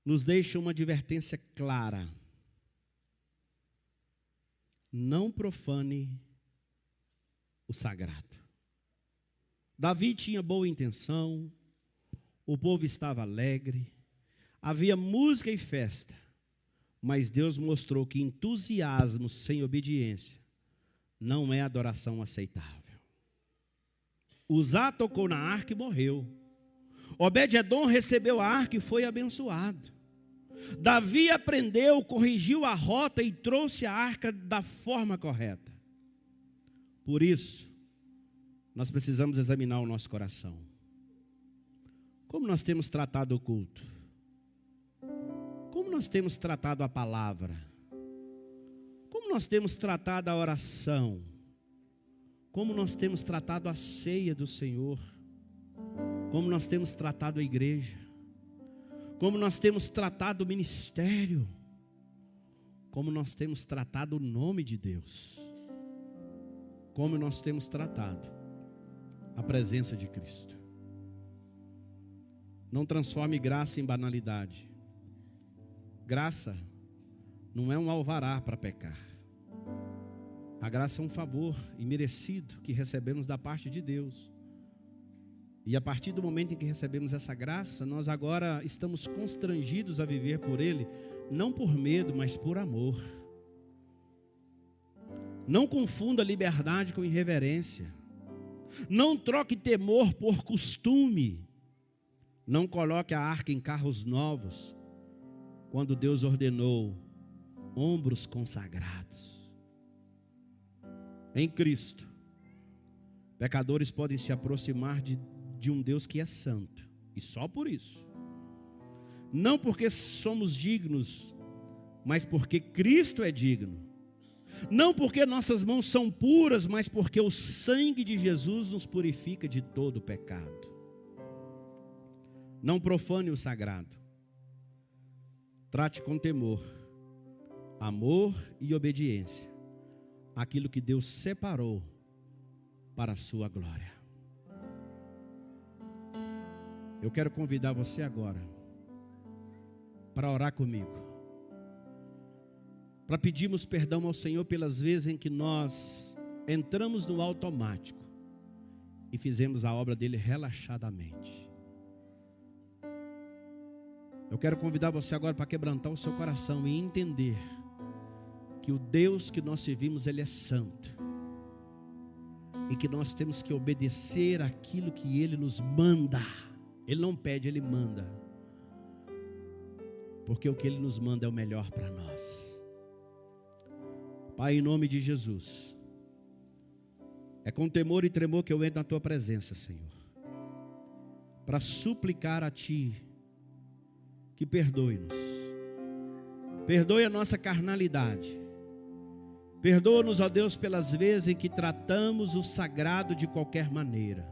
nos deixa uma advertência clara. Não profane o sagrado. Davi tinha boa intenção, o povo estava alegre, havia música e festa, mas Deus mostrou que entusiasmo sem obediência não é adoração aceitável. Uzá tocou na arca e morreu. Obed-edom recebeu a arca e foi abençoado. Davi aprendeu, corrigiu a rota e trouxe a arca da forma correta. Por isso, nós precisamos examinar o nosso coração. Como nós temos tratado o culto? Como nós temos tratado a palavra? Como nós temos tratado a oração? Como nós temos tratado a ceia do Senhor? Como nós temos tratado a igreja? Como nós temos tratado o ministério? Como nós temos tratado o nome de Deus? Como nós temos tratado a presença de Cristo? Não transforme graça em banalidade. Graça não é um alvará para pecar. A graça é um favor imerecido que recebemos da parte de Deus. E a partir do momento em que recebemos essa graça, nós agora estamos constrangidos a viver por Ele, não por medo, mas por amor. Não confunda liberdade com irreverência. Não troque temor por costume. Não coloque a arca em carros novos, quando Deus ordenou ombros consagrados. Em Cristo, pecadores podem se aproximar de um Deus que é santo, e só por isso. Não porque somos dignos, mas porque Cristo é digno. Não porque nossas mãos são puras, mas porque o sangue de Jesus nos purifica de todo pecado. Não profane o sagrado. Trate com temor, amor e obediência aquilo que Deus separou para a sua glória. Eu quero convidar você agora para orar comigo, para pedirmos perdão ao Senhor pelas vezes em que nós entramos no automático e fizemos a obra dele relaxadamente. Eu quero convidar você agora para quebrantar o seu coração e entender que o Deus que nós servimos, ele é santo, e que nós temos que obedecer aquilo que ele nos manda. Ele não pede, ele manda, porque o que ele nos manda é o melhor para nós. Pai, em nome de Jesus, é com temor e tremor que eu entro na tua presença, Senhor, para suplicar a ti que perdoe-nos, perdoe a nossa carnalidade, perdoa-nos, ó Deus, pelas vezes em que tratamos o sagrado de qualquer maneira.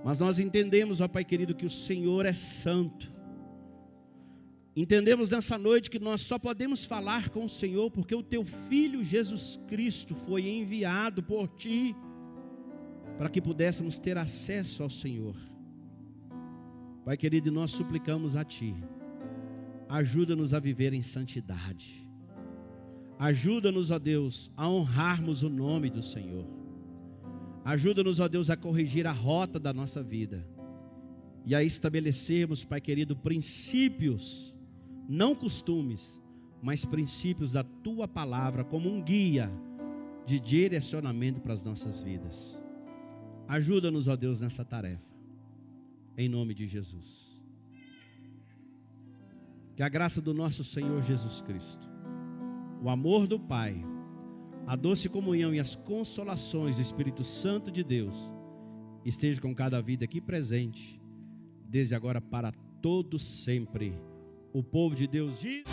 Mas nós entendemos, ó Pai querido, que o Senhor é santo. Entendemos nessa noite que nós só podemos falar com o Senhor porque o teu Filho Jesus Cristo foi enviado por ti para que pudéssemos ter acesso ao Senhor. Pai querido, nós suplicamos a ti, ajuda-nos a viver em santidade. Ajuda-nos, ó Deus, a honrarmos o nome do Senhor. Ajuda-nos, ó Deus, a corrigir a rota da nossa vida e a estabelecermos, Pai querido, princípios, não costumes, mas princípios da tua palavra como um guia de direcionamento para as nossas vidas. Ajuda-nos, ó Deus, nessa tarefa, em nome de Jesus. Que a graça do nosso Senhor Jesus Cristo, o amor do Pai, a doce comunhão e as consolações do Espírito Santo de Deus esteja com cada vida aqui presente, desde agora para todos sempre. O povo de Deus diz...